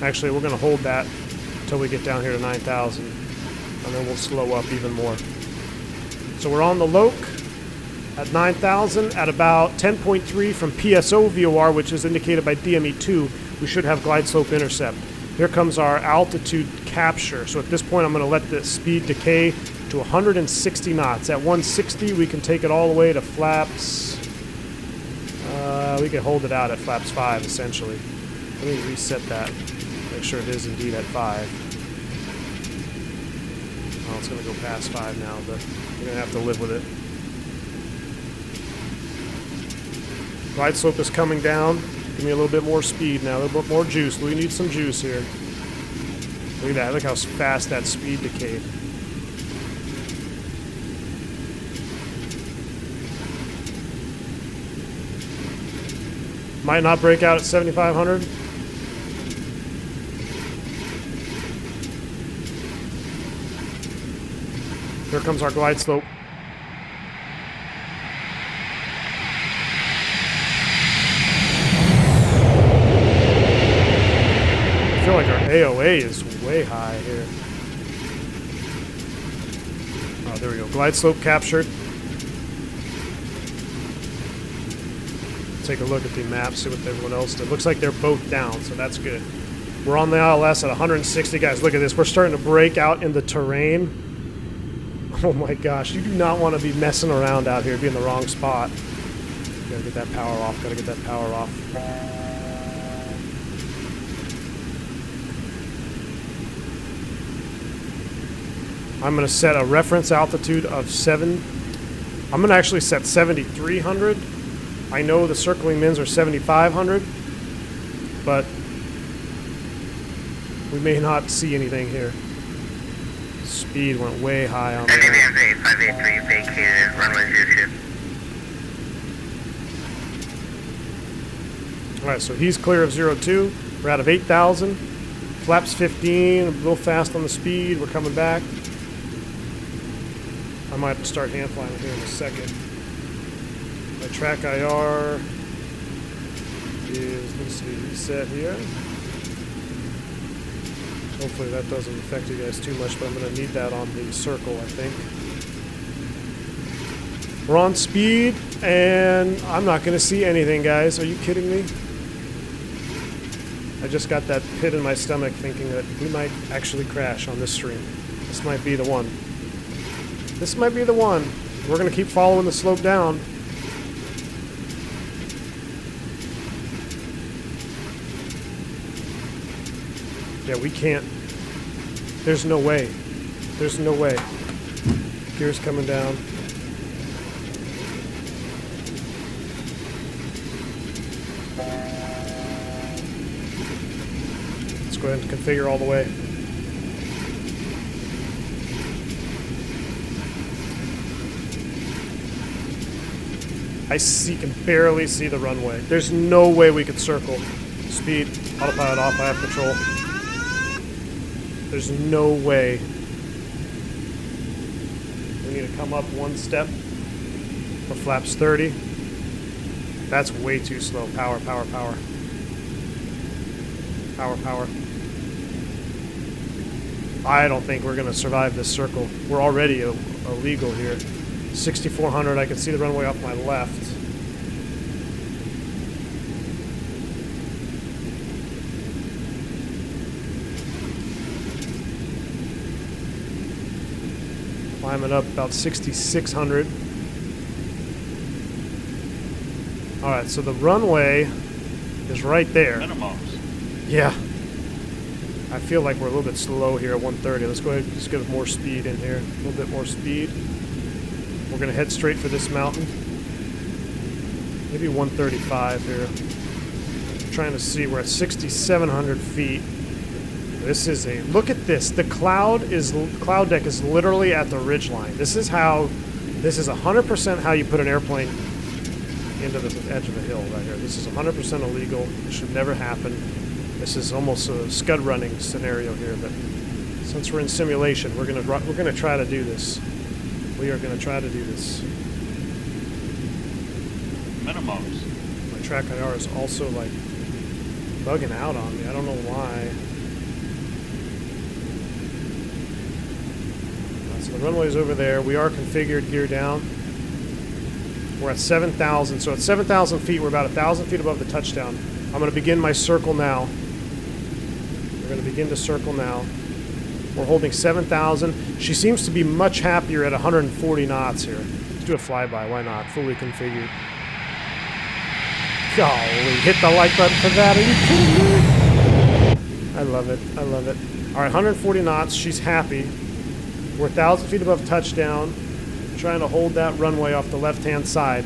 Actually, we're going to hold that until we get down here to 9,000. And then we'll slow up even more. So we're on the LOC at 9,000 at about 10.3 from PSO VOR, which is indicated by DME2. We should have glide slope intercept. Here comes our altitude capture. So at this point, I'm going to let the speed decay to 160 knots. At 160, we can take it all the way to flaps. We can hold it out at flaps 5, essentially. Let me reset that. Make sure it is indeed at 5. Oh, it's going to go past 5 now, but we're going to have to live with it. Glide slope is coming down. Give me a little bit more speed now, a little bit more juice. We need some juice here. Look at that. Look how fast that speed decayed. Might not break out at 7,500. Here comes our glide slope. I feel like our AOA is way high here. Oh, there we go. Glide slope captured. Take a look at the map, see what everyone else did. Looks like they're both down, so that's good. We're on the ILS at 160. Guys, look at this. We're starting to break out in the terrain. Oh my gosh, you do not want to be messing around out here, be in the wrong spot. Gotta get that power off, gotta get that power off. I'm gonna set a reference altitude of 7. I'm gonna actually set 7,300. I know the circling mins are 7,500, but we may not see anything here. Speed went way high on there. 583 vacated, runway 06. Alright, so he's clear of 02. We're out of 8,000. Flaps 15, a little fast on the speed. We're coming back. I might have to start hand flying here in a second. My track IR needs to be reset here. Hopefully that doesn't affect you guys too much, but I'm going to need that on the circle, I think. We're on speed, and I'm not going to see anything, guys. Are you kidding me? I just got that pit in my stomach thinking that we might actually crash on this stream. This might be the one. This might be the one. We're going to keep following the slope down. Yeah, we can't. There's no way. There's no way. Gears coming down. Let's go ahead and configure all the way. I can barely see the runway. There's no way we could circle. Speed, autopilot off, I have control. There's no way. We need to come up one step for flaps 30. That's way too slow. Power, power, power. Power, power. I don't think we're going to survive this circle. We're already illegal here. 6,400, I can see the runway off my left. Climbing up about 6,600. Alright, so the runway is right there. Minimums. Yeah. I feel like we're a little bit slow here at 130. Let's go ahead and just get more speed in here. A little bit more speed. We're going to head straight for this mountain. Maybe 135 here. I'm trying to see. We're at 6,700 feet. This is a look at this. The cloud deck is literally at the ridge line. This is 100% how you put an airplane into the edge of a hill right here. This is 100% illegal. It should never happen. This is almost a scud running scenario here, but since we're in simulation, we're gonna try to do this. We are gonna try to do this. Minimums. My track IR is also like bugging out on me. I don't know why. So the runway is over there. We are configured gear down. We're at 7,000. So at 7,000 feet, we're about 1,000 feet above the touchdown. I'm going to begin my circle now. We're going to begin to circle now. We're holding 7,000. She seems to be much happier at 140 knots here. Let's do a flyby. Why not? Fully configured. Golly, hit the like button for that. Are you kidding me? I love it. I love it. All right, 140 knots. She's happy. We're 1,000 feet above touchdown. Trying to hold that runway off the left-hand side.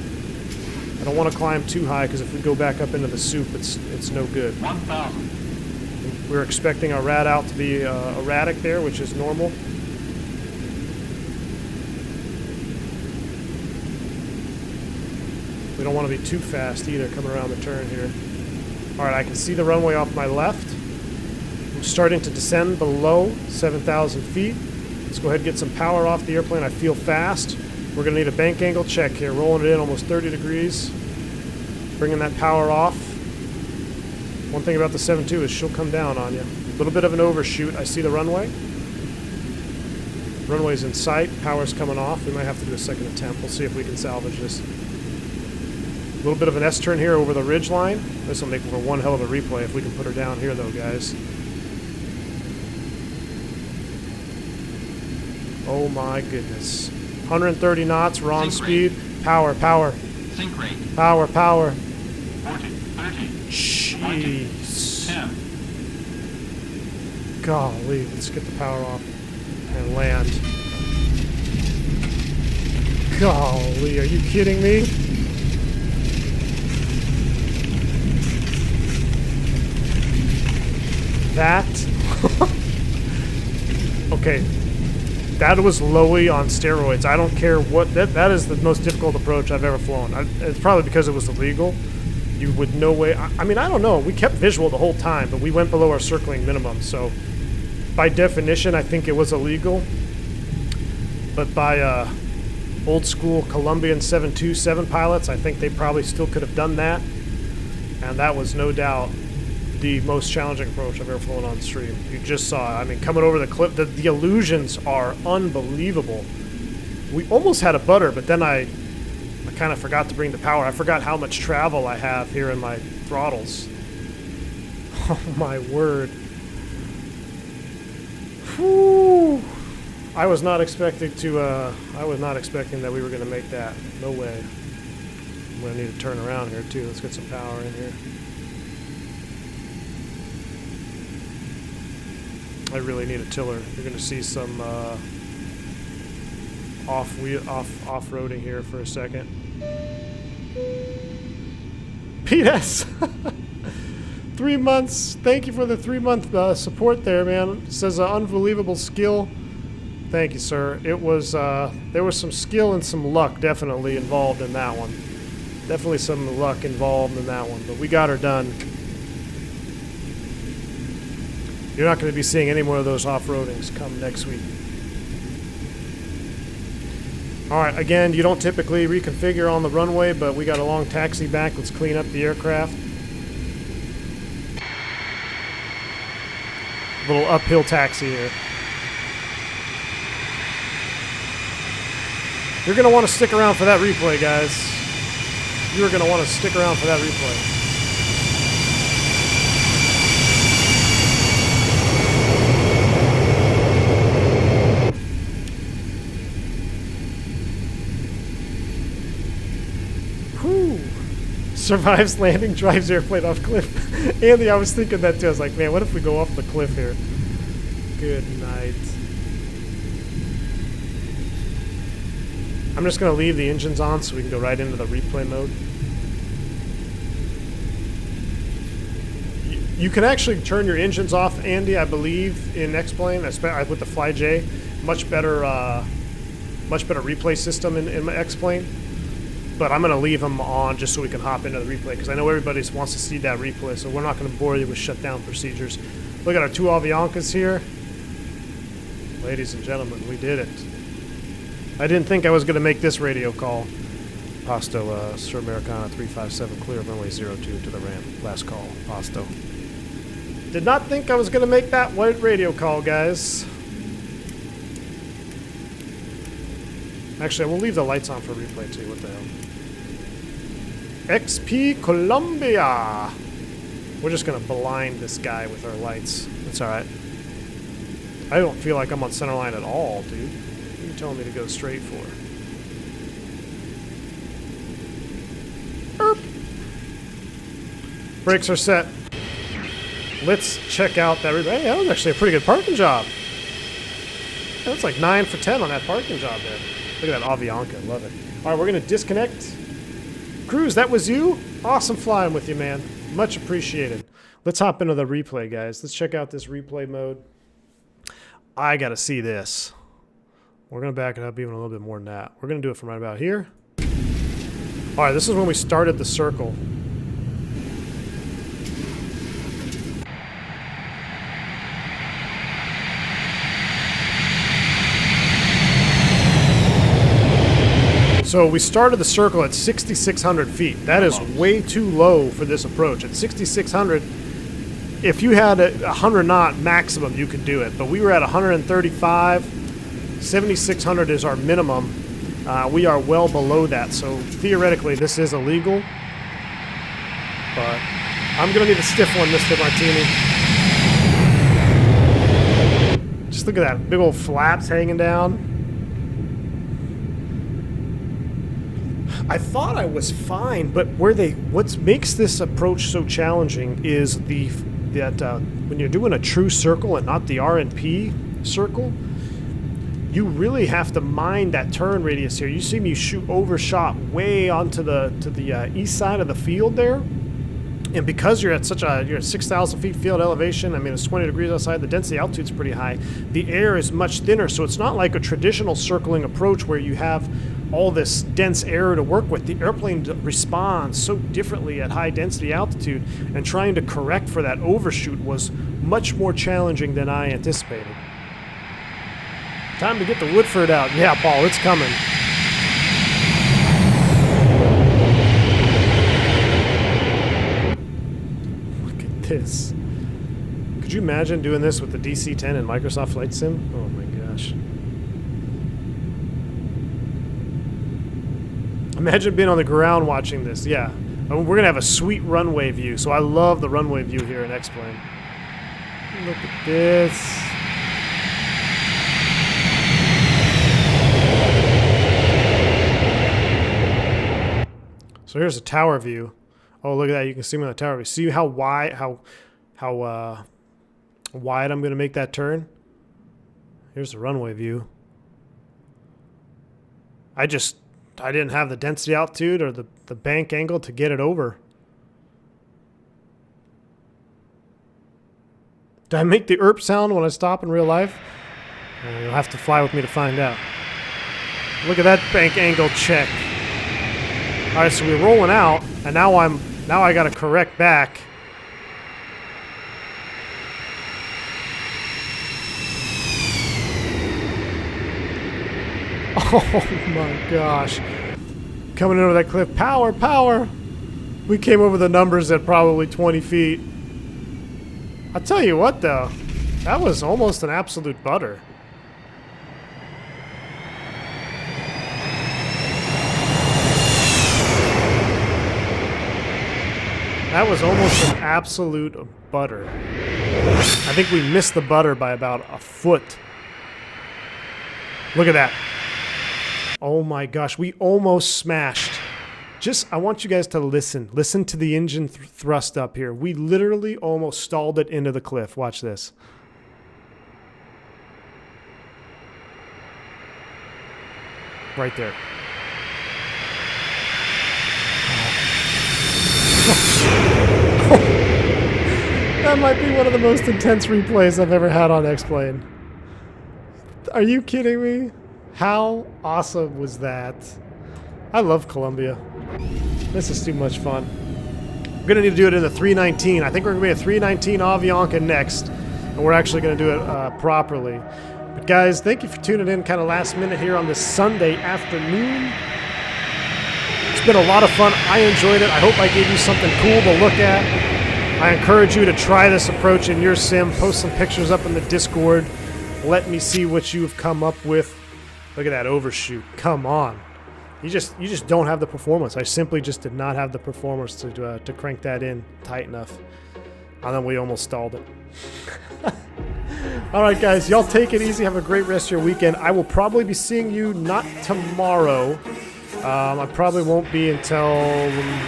I don't want to climb too high because if we go back up into the soup, it's no good. 1,000. We're expecting our rad out to be erratic there, which is normal. We don't want to be too fast either coming around the turn here. All right, I can see the runway off my left. I'm starting to descend below 7,000 feet. Let's go ahead and get some power off the airplane. I feel fast. We're going to need a bank angle check here. Rolling it in almost 30 degrees. Bringing that power off. One thing about the 7.2 is she'll come down on you. A little bit of an overshoot. I see the runway. Runway's in sight. Power's coming off. We might have to do a second attempt. We'll see if we can salvage this. A little bit of an S-turn here over the ridge line. This will make for one hell of a replay if we can put her down here, though, guys. Oh, my goodness. 130 knots. We're on speed. Power, power. Sink rate. Power, power. 40, 30. Jeez. 10. Golly, let's get the power off and land. Golly, are you kidding me? That? Okay. That was Lowy on steroids. I don't care what... That is the most difficult approach I've ever flown. It's probably because it was illegal. You would no way... I mean, I don't know. We kept visual the whole time, but we went below our circling minimum. So, by definition, I think it was illegal. But by old school Colombian 727 pilots, I think they probably still could have done that. And that was no doubt the most challenging approach I've ever flown on stream. You just saw it. I mean, coming over the cliff, the illusions are unbelievable. We almost had a butter, but then I kind of forgot to bring the power. I forgot how much travel I have here in my throttles. Oh my word. Whew. I was not expecting that we were going to make that. No way. I'm going to need to turn around here too. Let's get some power in here. I really need a tiller. You're going to see some off-roading here for a second. P.S. 3 months. Thank you for the 3-month support there, man. It says unbelievable skill. Thank you, sir. It was there was some skill and some luck definitely involved in that one. Definitely some luck involved in that one, but we got her done. You're not going to be seeing any more of those off-roadings come next week. Alright, again, you don't typically reconfigure on the runway, but we got a long taxi back. Let's clean up the aircraft. Little uphill taxi here. You're going to want to stick around for that replay, guys. You're going to want to stick around for that replay. Survives landing, drives airplane off cliff. Andy, I was thinking that too. I was like, man, what if we go off the cliff here? Good night. I'm just going to leave the engines on so we can go right into the replay mode. You can actually turn your engines off, Andy, I believe, in X-Plane, especially with the FlyJ. Much better replay system in my X-Plane. But I'm going to leave them on just so we can hop into the replay, because I know everybody wants to see that replay, so we're not going to bore you with shutdown procedures. Look at our 2 Aviancas here. Ladies and gentlemen, we did it. I didn't think I was going to make this radio call. Pasto, Sir Americana 357, clear runway 02 to the ramp. Last call, Pasto. Did not think I was going to make that white radio call, guys. Actually, we'll leave the lights on for replay too. What the hell? XP Colombia. We're just going to blind this guy with our lights. That's alright. I don't feel like I'm on center line at all, dude. What are you telling me to go straight for? Erp. Brakes are set. Let's check out that. Hey, that was actually a pretty good parking job. That's like 9 for 10 on that parking job there. Look at that Avianca. Love it. All right, we're going to disconnect. Cruz, that was you? Awesome flying with you, man. Much appreciated. Let's hop into the replay, guys. Let's check out this replay mode. I got to see this. We're going to back it up even a little bit more than that. We're going to do it from right about here. All right, this is when we started the circle. So we started the circle at 6,600 feet. That is way too low for this approach. At 6,600, if you had a 100 knot maximum, you could do it. But we were at 135. 7,600 is our minimum. We are well below that. So theoretically, this is illegal. But I'm going to need a stiff one, Mr. Martini. Just look at that. Big old flaps hanging down. I thought I was fine, but what makes this approach so challenging is that when you're doing a true circle and not the R&P circle, you really have to mind that turn radius here. You see me overshot way onto the east side of the field there, and because you're at 6,000 feet field elevation, I mean it's 20 degrees outside, the density altitude's pretty high. The air is much thinner, so it's not like a traditional circling approach where you have all this dense air to work with. The airplane responds so differently at high density altitude, and trying to correct for that overshoot was much more challenging than I anticipated. Time to get the Woodford out. Yeah, Paul, it's coming. Look at this. Could you imagine doing this with the DC-10 and Microsoft FlightSim? Oh my gosh. Imagine being on the ground watching this. Yeah. We're going to have a sweet runway view. So I love the runway view here in X-Plane. Look at this. So here's a tower view. Oh, look at that. You can see me on the tower view. See how wide, wide I'm going to make that turn? Here's the runway view. I didn't have the density altitude or the bank angle to get it over. Did I make the ERP sound when I stop in real life? You'll have to fly with me to find out. Look at that bank angle check. All right, so we're rolling out, and now I got to correct back. Oh my gosh. Coming in over that cliff. Power, power. We came over the numbers at probably 20 feet. I'll tell you what though, that was almost an absolute butter. That was almost an absolute butter. I think we missed the butter by about a foot. Look at that. Oh my gosh, we almost smashed. I want you guys to listen. Listen to the engine thrust up here. We literally almost stalled it into the cliff. Watch this. Right there. That might be one of the most intense replays I've ever had on X-Plane. Are you kidding me? How awesome was that? I love Colombia. This is too much fun. We're going to need to do it in the 319. I think we're going to be a 319 Avianca next, and we're actually going to do it properly. But guys, thank you for tuning in kind of last minute here on this Sunday afternoon. It's been a lot of fun. I enjoyed it. I hope I gave you something cool to look at. I encourage you to try this approach in your sim. Post some pictures up in the Discord. Let me see what you've come up with. Look at that overshoot. Come on. You just don't have the performance. I simply just did not have the performance to crank that in tight enough. And then we almost stalled it. All right, guys. Y'all take it easy. Have a great rest of your weekend. I will probably be seeing you not tomorrow. I probably won't be until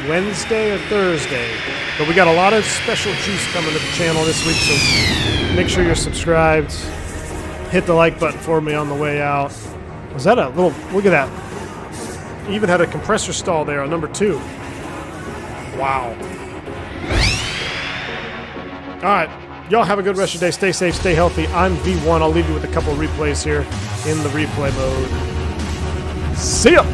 Wednesday or Thursday. But we got a lot of special juice coming to the channel this week, so make sure you're subscribed. Hit the like button for me on the way out. Was that a little... Look at that. Even had a compressor stall there on number 2. Wow. All right. Y'all have a good rest of your day. Stay safe. Stay healthy. I'm V1. I'll leave you with a couple of replays here in the replay mode. See ya!